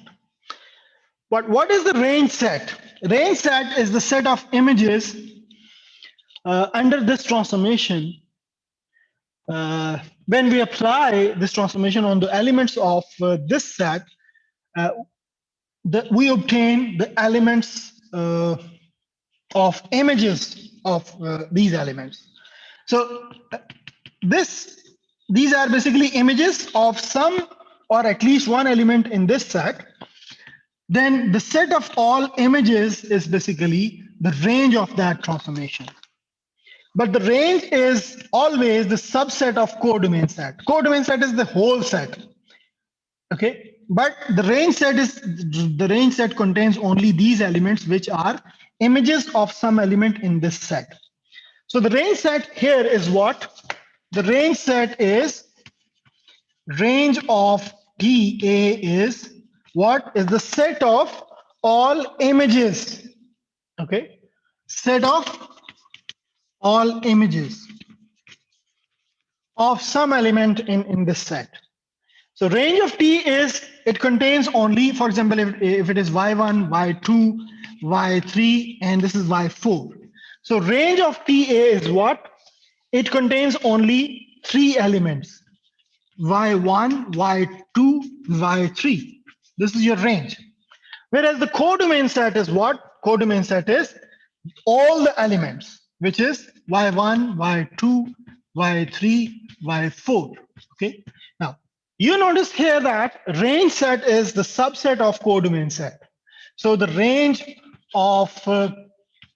But what is the range set? Range set is the set of images under this transformation. When we apply this transformation on the elements of this set, we obtain the elements of images of these elements. So these are basically images of some or at least one element in this set. Then the set of all images is basically the range of that transformation. But the range is always the subset of codomain set. Codomain set is the whole set. Okay, but the range set contains only these elements which are images of some element in this set. So the range set here is what? The range set is range of TA is what? Is the set of all images. Okay, set of all images of some element in this set. So range of T is, it contains only, for example, if it is y1, y2, y3, and this is y4. So range of TA is what? It contains only three elements, y1, y2, y3. This is your range. Whereas the codomain set is what? Codomain set is all the elements, which is y1, y2, y3, y4. Okay. Now, you notice here that range set is the subset of codomain set. So the range of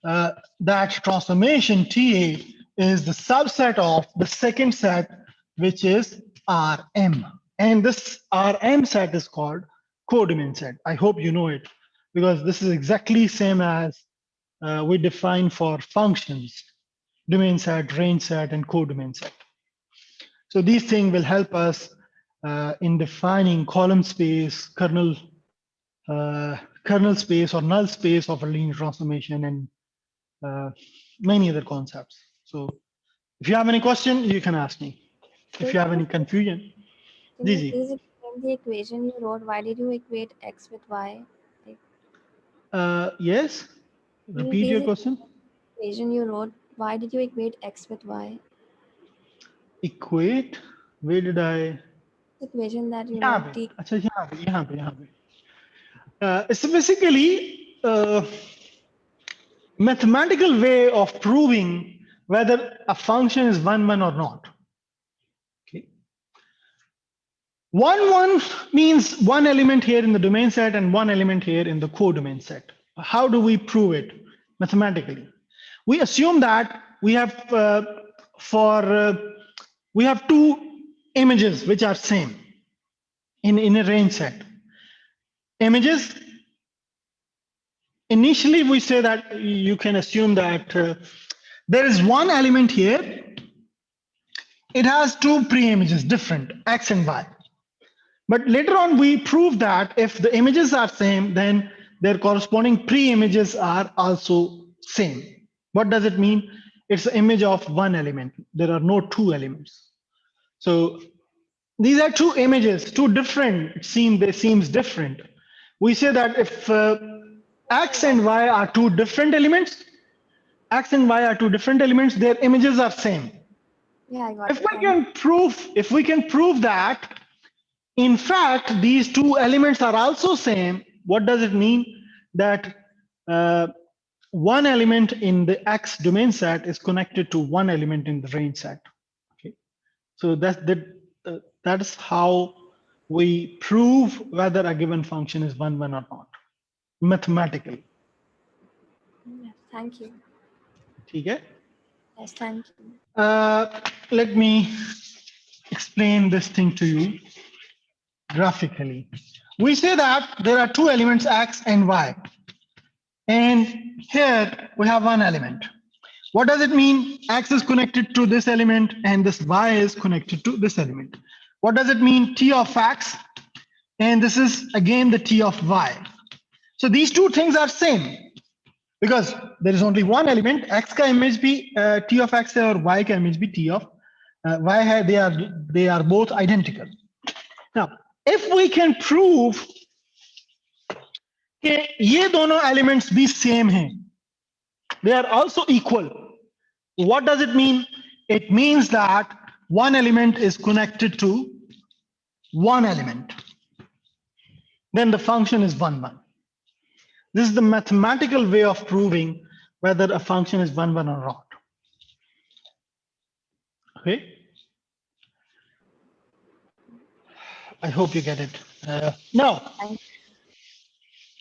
that transformation TA is the subset of the second set, which is Rm. And this Rm set is called codomain set. I hope you know it, because this is exactly same as we define for functions. domain set, range set, and codomain set. So these things will help us in defining column space, kernel space or null space of a linear transformation, and many other concepts. So if you have any question, you can ask me. If you have any confusion,
Can you
Gigi.
please explain the equation you wrote? Why did you equate x with y? Like,
Yes,
can you
repeat
please
your
explain
question.
the equation you wrote? Why did you equate x with y?
Equate, where did I?
The equation that you
यहाँ
wrote,
पे,
t
अच्छा यहाँ पे. It's basically a mathematical way of proving whether a function is one or not. Okay. One means one element here in the domain set and one element here in the codomain set. How do we prove it mathematically? We assume that we have we have two images which are same in a range set. Images, initially we say that you can assume that there is one element here. It has two pre-images, different, x and y. But later on, we prove that if the images are same, then their corresponding pre-images are also same. What does it mean? It's the image of one element. There are no two elements. So these are two images, two different. They seems different. We say that if x and y are two different elements, x and y are two different elements, their images are same.
Yeah, I got it. Thank you.
If we can prove that, in fact, these two elements are also same, what does it mean? That one element in the X domain set is connected to one element in the range set. Okay, so that's how we prove whether a given function is one or not mathematically.
Yes, thank you.
Okay.
Yes, thank you.
Let me explain this thing to you graphically. We say that there are two elements x and y, and here we have one element. What does it mean? X is connected to this element and this y is connected to this element. What does it mean? T of x, and this is again the t of y. So these two things are same because there is only one element. X का image भी t of x है और y का image भी t of y है. They are both identical. Now, if we can prove कि ये दोनों elements भी same हैं, they are also equal. What does it mean? It means that one element is connected to one element. Then the function is 1. This is the mathematical way of proving whether a function is 1 or not. Okay. I hope you get it. Now,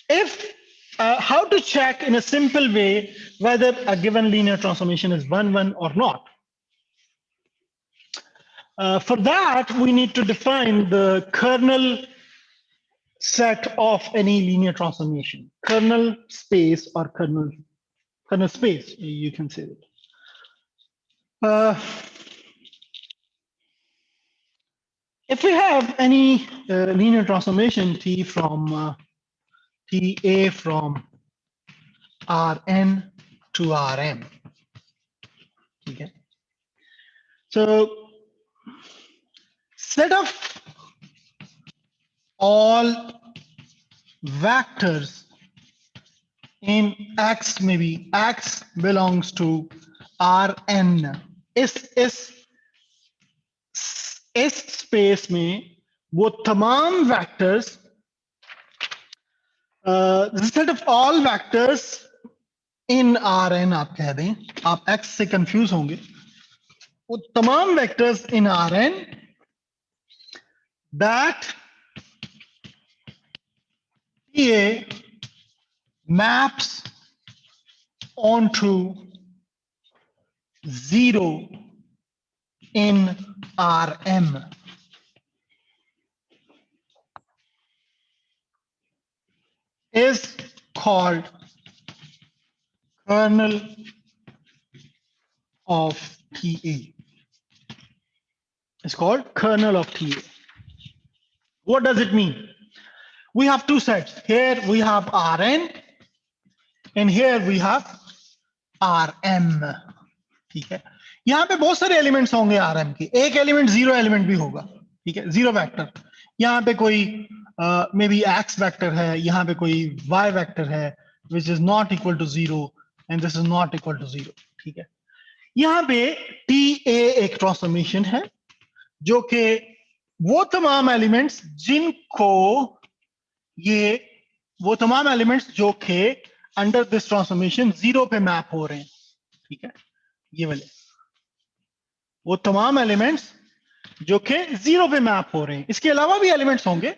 if how to check in a simple way whether a given linear transformation is 1 or not. For that, we need to define the kernel set of any linear transformation, kernel space or kernel space, you can say it. If we have any linear transformation T from TA from Rn to Rm, okay. So set of all vectors in X, maybe X belongs to Rn. इस space में वो तमाम vectors set of all vectors in Rn आप कह दें, आप X से confuse होंगे, वो तमाम vectors in Rn that TA maps onto 0 in Rm. Is called kernel of TA. It's called kernel of TA. What does it mean? We have two sets. Here we have Rn and here we have Rm. ठीक है, यहाँ पे बहुत सारे elements होंगे Rm के, एक element zero element भी होगा, ठीक है, जीरो वेक्टर. यहाँ पे कोई मे बी एक्स वेक्टर है, यहाँ पे कोई y वेक्टर है which is not equal to 0 and this is not equal to 0. ठीक है, यहाँ पे TA एक ट्रांसफॉर्मेशन है जो कि वो तमाम एलिमेंट्स जिनको ये वो तमाम एलिमेंट्स जो कि अंडर दिस ट्रांसफॉर्मेशन जीरो पे मैप हो रहे हैं. ठीक है, ये वाले वो तमाम एलिमेंट्स जो कि जीरो पे मैप हो रहे हैं. इसके अलावा भी एलिमेंट्स होंगे,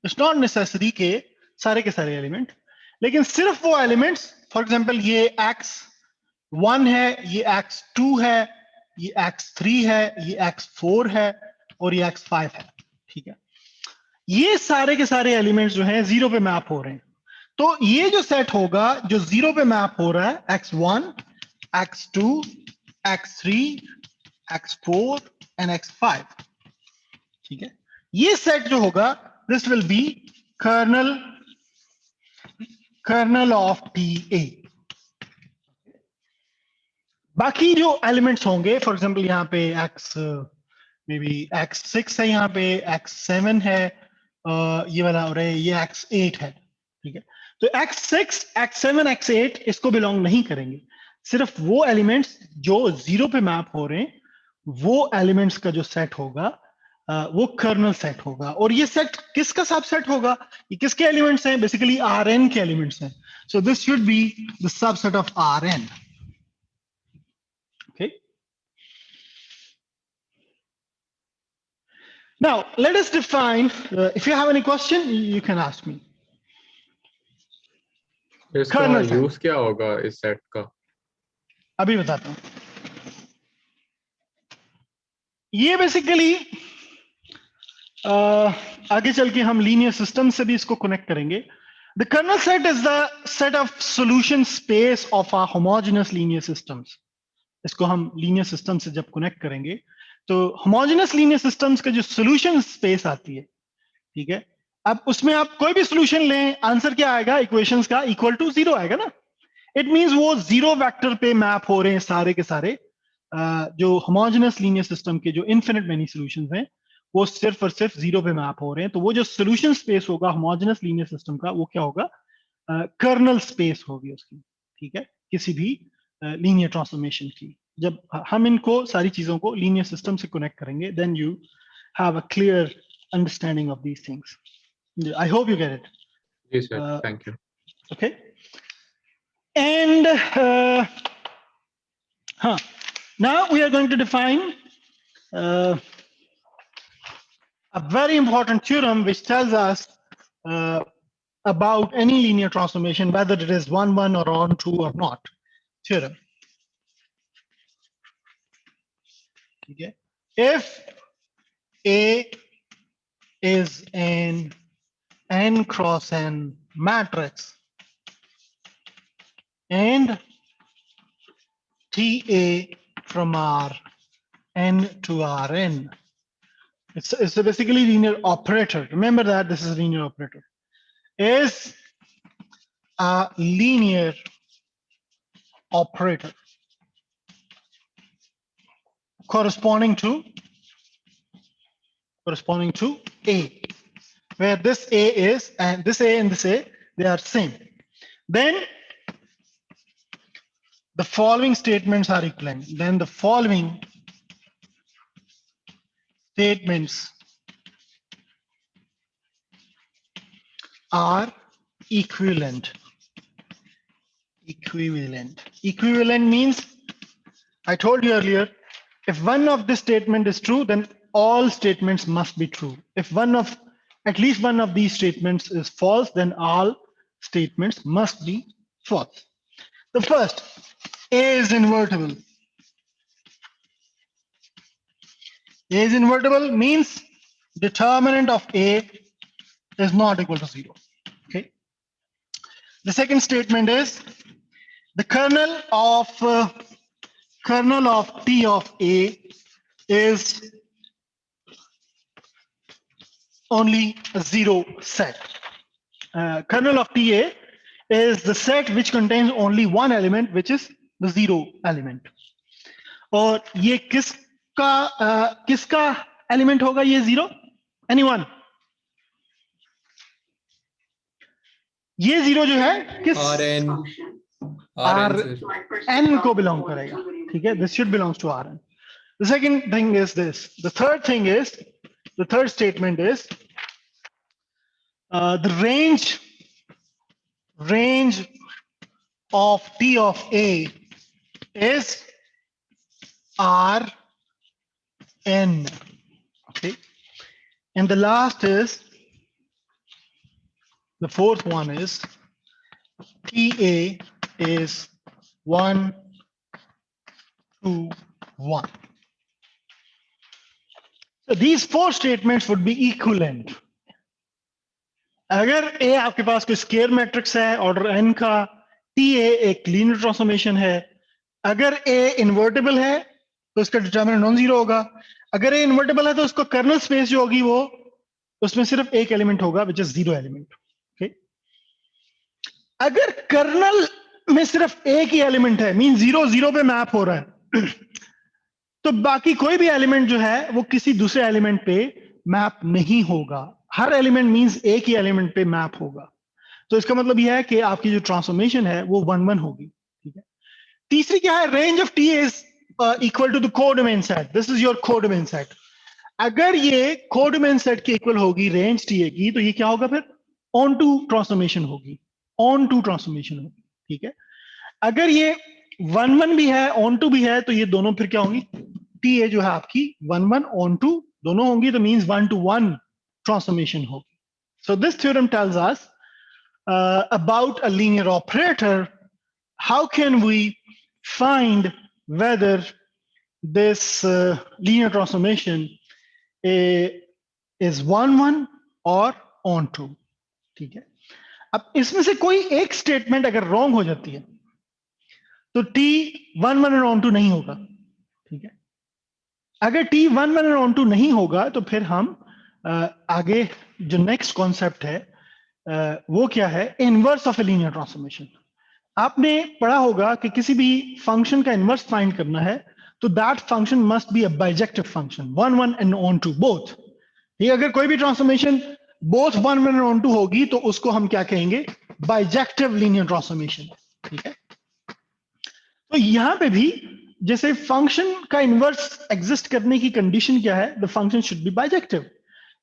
इट्स नॉट नेसेसरी के सारे एलिमेंट, लेकिन सिर्फ वो एलिमेंट्स, फॉर एग्जांपल ये x1 है, ये x2 है, ये x3 है, ये x4 है और ये x5 है. ठीक है, ये सारे के सारे एलिमेंट्स जो हैं जीरो पे मैप हो रहे हैं. तो ये जो सेट होगा जो जीरो पे मैप हो रहा है, x1, x2, x3, x4 and x5. ठीक है, ये सेट जो होगा this will be kernel of TA. बाकी जो एलिमेंट्स होंगे, फॉर एग्जांपल यहाँ पे मे बी x6 है, यहाँ पे x7 है, ये वाला हो रहा है, ये x8 है. ठीक है, तो x6, x7, x8 इसको बिलोंग नहीं करेंगे. सिर्फ वो एलिमेंट्स जो जीरो पे मैप हो रहे हैं, वो एलिमेंट्स का जो सेट होगा वो कर्नल सेट होगा. और ये सेट किसका सबसेट होगा? ये किसके एलिमेंट्स हैं? बेसिकली Rn के एलिमेंट्स हैं. So this should be the subset of Rn. Okay. Now let us define. If you have any question, you can ask me.
इसका
Kernel set.
यूज क्या होगा इस सेट का?
अभी बताता हूं. ये बेसिकली आगे चल के हम लीनियर सिस्टम से भी इसको कनेक्ट करेंगे. The kernel set is the set of solution space of a homogeneous linear systems. इसको हम लीनियर सिस्टम से जब कनेक्ट करेंगे तो होमोजेनस लीनियर सिस्टम्स का जो सॉल्यूशन स्पेस आती है, ठीक है, अब उसमें आप कोई भी सॉल्यूशन लें, आंसर क्या आएगा इक्वेशंस का? इक्वल टू जीरो आएगा ना. इट मींस वो जीरो वेक्टर पे मैप हो रहे हैं सारे के सारे. जो होमोजेनस लीनियर सिस्टम के जो इनफिनिट मेनी सॉल्यूशंस हैं वो सिर्फ और सिर्फ जीरो पे मैप हो रहे हैं. तो वो जो सॉल्यूशन स्पेस होगा होमोजेनस लीनियर सिस्टम का, वो क्या होगा? कर्नल स्पेस होगी उसकी. ठीक है, किसी भी लीनियर ट्रांसफॉर्मेशन की. जब हम इनको सारी चीजों को लीनियर सिस्टम से कनेक्ट करेंगे, then you have a clear understanding of these things. I hope you get it.
जी sir, thank you.
Okay, and now we are going to define a very important theorem which tells us about any linear transformation, whether it is 1, 1 or on 2 or not. Theorem. Okay. If A is an n cross n matrix and TA from R n to Rn, it's a basically linear operator. Remember that this is a linear operator. Is a linear operator corresponding to A, where this A is and this A and this A, they are same. Then the following statements are equivalent. Then the following statements are equivalent. Equivalent means, I told you earlier, if one of this statement is true, then all statements must be true. If at least one of these statements is false, then all statements must be false. The first, A is invertible. A is invertible means determinant of A is not equal to 0. Okay. The second statement is the kernel of kernel of T of A is only a zero set. Kernel of TA is the set which contains only one element, which is the zero element. और ये किसका element होगा ये zero? Anyone? ये zero जो है किस
RN
R
sir.
N को बिलोंग करेगा, ठीक है? This should belongs to R N. The second thing is this. The third thing is, the third statement is the range of T of A is R N. Okay. And the last is, the fourth one is TA is 1, 2, 1. So these four statements would be equivalent. अगर A आपके पास कोई square matrix है order n का, TA एक linear transformation है. अगर A invertible है तो उसका डिटरमिनेंट नॉन जीरो होगा. अगर A इन्वर्टिबल है तो उसका कर्नल स्पेस जो होगी वो उसमें सिर्फ एक एलिमेंट होगा, which is zero element. Okay. अगर कर्नल में सिर्फ एक ही एलिमेंट है, मीन जीरो जीरो पे मैप हो रहा है, तो बाकी कोई भी एलिमेंट जो है वो किसी दूसरे एलिमेंट पे मैप नहीं होगा. हर एलिमेंट मींस एक ही एलिमेंट पे मैप होगा. तो इसका मतलब यह है कि आपकी जो ट्रांसफॉर्मेशन है वो 1 1 होगी. ठीक है. तीसरी क्या है? Range of T is equal to the codomain set. This is your codomain set. अगर ये कोडोमेन सेट के इक्वल होगी रेंज टी ए की, तो ये क्या होगा फिर? ऑन टू ट्रांसफॉर्मेशन होगी. ऑन टू ट्रांसफॉर्मेशन होगी. ठीक है. अगर ये 1 1 भी है, ऑन टू भी है, तो ये दोनों फिर क्या होंगी? टी ए जो है आपकी 1 1 ऑन टू दोनों होंगी, तो मींस 1 to 1 transformation होगी. So this theorem tells us about a linear operator. How can we find whether this linear transformation is 1 1 or on to? ठीक है. अब इसमें से कोई एक स्टेटमेंट अगर रॉन्ग हो जाती है तो टी 1 1 और ऑन टू नहीं होगा. ठीक है. अगर टी 1 1 और ऑन टू नहीं होगा तो फिर हम आगे जो नेक्स्ट कॉन्सेप्ट है वो क्या है? Inverse of a linear transformation. आपने पढ़ा होगा कि किसी भी फंक्शन का इनवर्स फाइंड करना है तो that function must be a bijective function, 1 1 and onto both. ठीक. अगर कोई भी ट्रांसफॉर्मेशन बोथ 1 1 और ऑन टू होगी तो उसको हम क्या कहेंगे? Bijective linear transformation. ठीक है. तो यहां पे भी जैसे फंक्शन का इनवर्स एग्जिस्ट करने की कंडीशन क्या है? The function should be bijective.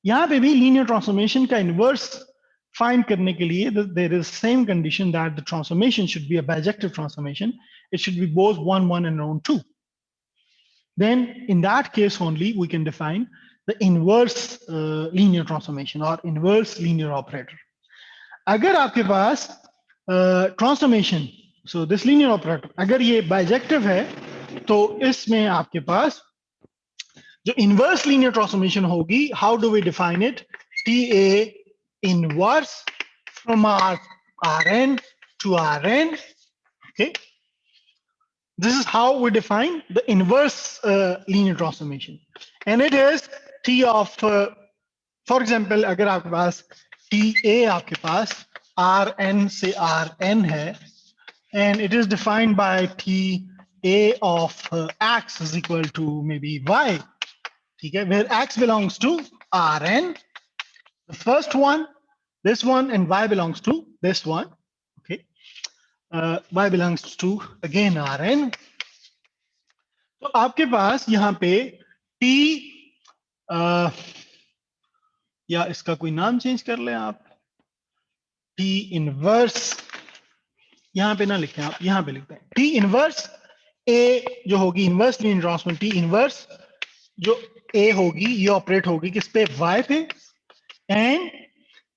यहां पे भी लीनियर ट्रांसफॉर्मेशन का इनवर्स फाइंड करने के लिए there is same condition that the transformation should be a bijective transformation. It should be both 1 1 and on 2. Then in that case only we can define the inverse linear transformation or inverse linear operator. अगर आपके पास transformation, so this linear operator अगर ये bijective है तो इसमें आपके पास जो इनवर्स लीनियर ट्रांसफॉर्मेशन होगी, how do we define it? T A inverse from R N to R N. Okay. This is how we define the inverse linear transformation. And it is T of, for example अगर आपके पास T A आपके पास R N से R N है, and it is defined by T A of x is equal to maybe y. Okay, where x belongs to Rn, the first one, this one, and y belongs to this one. Okay, y belongs to again Rn. तो आपके पास यहाँ पे T या इसका कोई नाम change कर लें आप, T इनवर्स यहां पे ना लिखें आप, यहां पे लिखते हैं टी इनवर्स ए जो होगी inverse linear transformation. T inverse जो ए होगी ये ऑपरेट होगी किस पे? वाई पे. And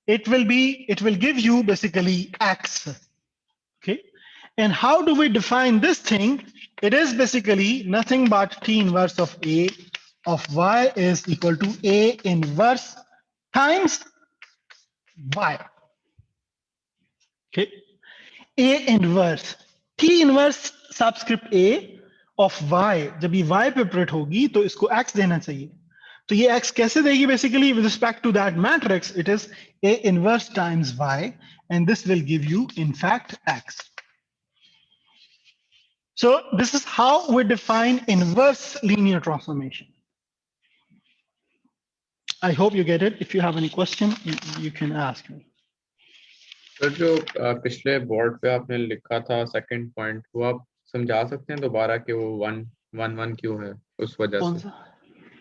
it will give you basically X. Okay. And how do we define this thing? It is basically nothing but T inverse of A of Y is equal to A inverse times Y. Okay. A inverse, T inverse subscript A of y, जब ये y पे print होगी तो इसको x देना चाहिए. तो ये x कैसे देगी? Basically with respect to that matrix, it is a inverse times y, and this will give you in fact x. So this is how we define inverse linear transformation. I hope you get it. If you have any question, you can ask me.
तो जो पिछले board पे आपने लिखा था second point, वो आप समझा सकते हैं दोबारा कि वो 1 1 1 क्यों है उस वजह
कौन
से?
सा?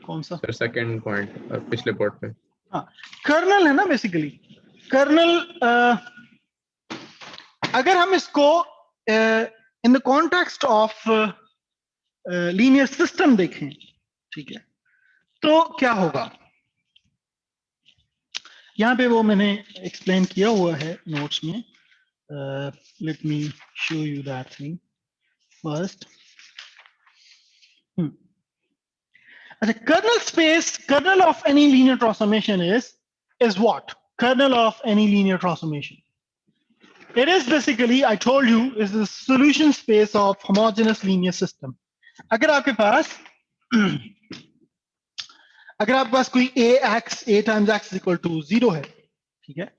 कौन सा?
सर सेकंड पॉइंट पिछले बोर्ड पे.
हाँ, कर्नल है ना बेसिकली. कर्नल अगर हम इसको in the context of linear system देखें, ठीक है, तो क्या होगा? यहाँ पे वो मैंने एक्सप्लेन किया हुआ है नोट्स में. Let me show you that thing first. अच्छा, kernel space, kernel of any linear transformation is what? Kernel of any linear transformation. It is basically, I told you, is the solution space of homogeneous linear system. अगर आपके पास कोई a times x is equal to 0 है, ठीक है,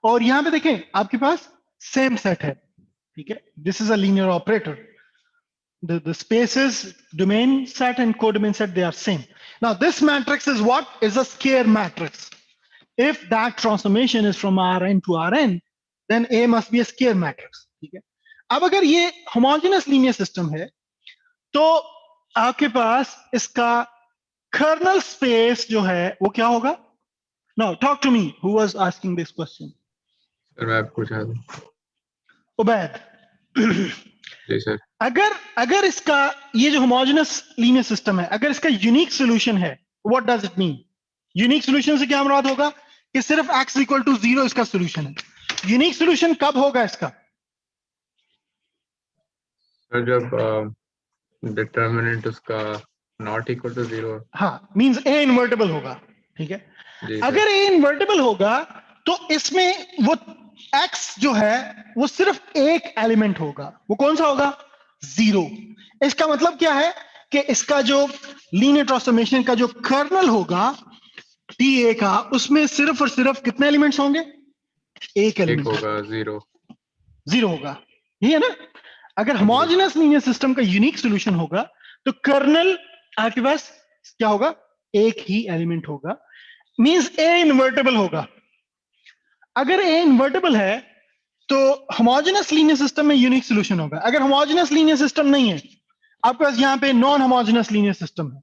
और यहाँ पे देखें आपके पास सेम सेट है, ठीक है, this is a linear operator. The spaces, domain set and codomain set, they are same. Now this matrix is what? Is a square matrix. If that transformation is from Rn to Rn, then A must be a square matrix. ठीक है. अब अगर ये homogeneous linear system है, तो आपके पास इसका kernel space जो है वो क्या होगा? Now talk to me. Who was asking this question?
Sir मैं पूछा था.
उबैद.
जी सर.
अगर इसका ये जो homogeneous linear system है, अगर इसका unique solution है, what does it mean? Unique solution से क्या मुराद होगा? कि सिर्फ x equal to 0 इसका solution है. Unique solution कब होगा इसका?
सर जब डिटर्मिनेंट उसका नॉट इक्वल टू 0.
हाँ, means a invertible होगा, ठीक है.
जी
अगर a invertible होगा तो इसमें वो x जो है वो सिर्फ एक एलिमेंट होगा. वो कौन सा होगा? 0. इसका मतलब क्या है कि इसका जो लीनियर ट्रांसफॉर्मेशन का जो कर्नल होगा TA का, उसमें सिर्फ और सिर्फ कितने एलिमेंट्स होंगे? एक एलिमेंट
होगा 0.
0 होगा. ये है ना. अगर होमोजेनस लीनियर सिस्टम का यूनिक सॉल्यूशन होगा तो कर्नल आपके पास क्या होगा? एक ही एलिमेंट होगा. मींस A इन्वर्टिबल होगा. अगर A इन्वर्टिबल है तो होमोजेनस लीनियर सिस्टम में यूनिक सॉल्यूशन होगा. अगर होमोजेनस लीनियर सिस्टम नहीं है, आपके पास यहाँ पे नॉन होमोजेनस लीनियर सिस्टम है,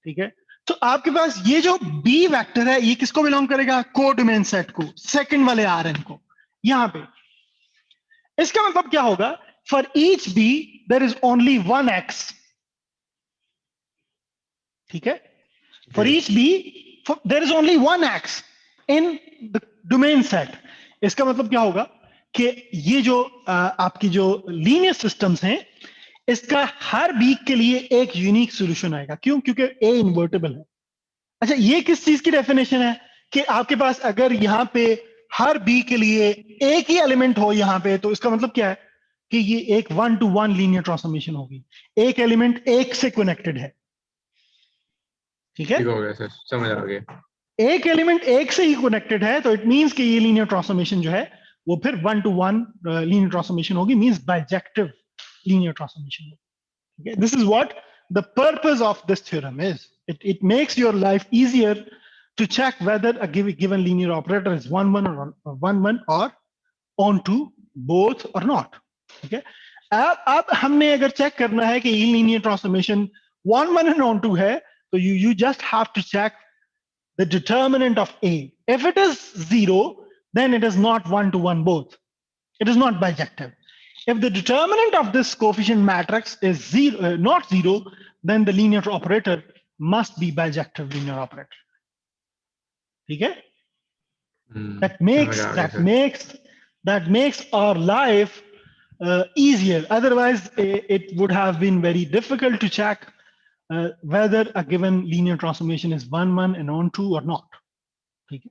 ठीक है, तो आपके पास ये जो B वेक्टर है ये किसको बिलोंग करेगा? कोडोमेन सेट को, सेकंड वाले Rn को. यहाँ पे इसका मतलब क्या होगा? For each B there is only one x. ठीक है, for each B there is only one x in the domain set. इसका मतलब क्या होगा कि ये जो आपकी जो लीनियर सिस्टम्स हैं, इसका हर B के लिए एक यूनिक सॉल्यूशन आएगा. क्यों? क्योंकि A इन्वर्टिबल है. अच्छा, ये किस चीज की डेफिनेशन है कि आपके पास अगर यहाँ पे हर B के लिए एक ही एलिमेंट हो यहाँ पे, तो इसका मतलब क्या है कि ये एक 1-to-1 लीनियर ट्रांसफॉर्मेशन होगी. एक एलिमेंट एक से कनेक्टेड है. ठीक है,
ठीक हो गया सर, समझ आ गया.
एक एलिमेंट एक से ही कनेक्टेड है तो इट मींस कि ये लीनियर ट्रांसफॉर्मेशन जो है वो फिर 1-to-1 लीनियर ट्रांसफॉर्मेशन होगी. Means bijective linear transformation. Okay, this is what the purpose of this theorem is. It makes your life easier to check whether a given linear operator is 1-1 or 1-1 or onto both or not. Okay. अब हमने अगर check करना है कि ये linear transformation 1-1 and onto है, तो you just have to check the determinant of A. If it is 0, then it is not 1-to-1 both. It is not bijective. If the determinant of this coefficient matrix is not 0, then the linear operator must be bijective linear operator. Okay? That makes our life easier. Otherwise, it would have been very difficult to check whether a given linear transformation is 1-1 and onto or not. Okay?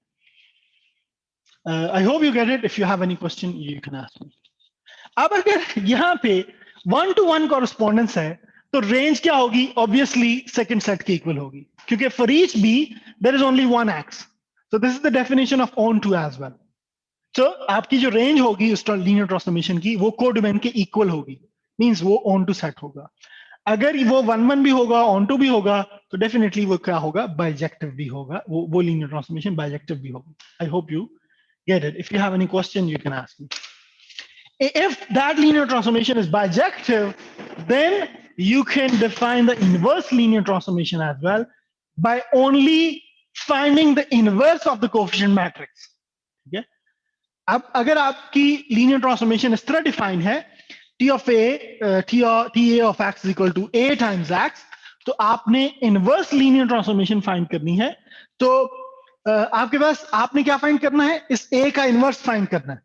I hope you get it. If you have any question, you can ask me. अब अगर यहाँ पे 1-to-1 correspondence है तो range क्या होगी? Obviously second set के equal होगी, क्योंकि for each B there is only one X. So this is the definition of onto as well. So आपकी जो रेंज होगी उस लीनियर ट्रांसफॉर्मेशन की, वो कोडोमेन के इक्वल होगी, मींस वो ऑन टू सेट होगा. अगर वो 1-1 भी होगा, ऑन टू भी होगा, तो डेफिनेटली वो क्या होगा? बाइजेक्टिव भी होगा. वो लीनियर ट्रांसफॉर्मेशन बाइजेक्टिव भी होगा. आई hope you get it. If you have any question, you can ask me. If that linear transformation is bijective, then you can define the inverse linear transformation as well by only finding the inverse of the coefficient matrix. ठीक है? अब अगर आपकी linear transformation इस तरह define है, t of a ta of x is equal to a times x, तो आपने inverse linear transformation फाइंड करनी है. तो आपके पास आपने क्या फाइंड करना है? इस a का इनवर्स फाइंड करना है.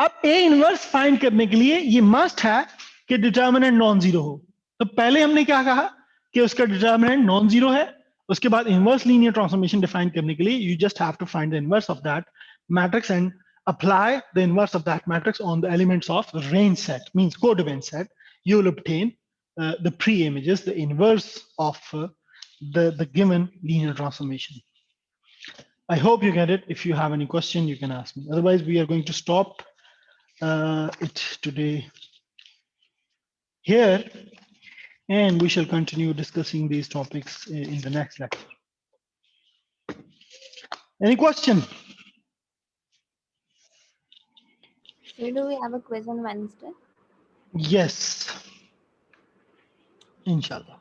अब a इनवर्स फाइंड करने के लिए ये मस्ट है कि डिटर्मिनेंट नॉन जीरो हो. तो पहले हमने क्या कहा कि उसका डिटर्मिनेंट नॉन जीरो है. उसके बाद इनवर्स लीनियर ट्रांसफॉर्मेशन डिफाइन करने के लिए you just have to find the inverse of that matrix and apply the inverse of that matrix on the elements of range set, means codevent set. You will obtain the pre-images, the inverse of the given linear transformation. I hope you get it. If you have any question, you can ask me. Otherwise, we are going to stop it today here, and we shall continue discussing these topics in the next lecture. Any question?
So do we have a quiz on Wednesday?
Yes. Inshallah.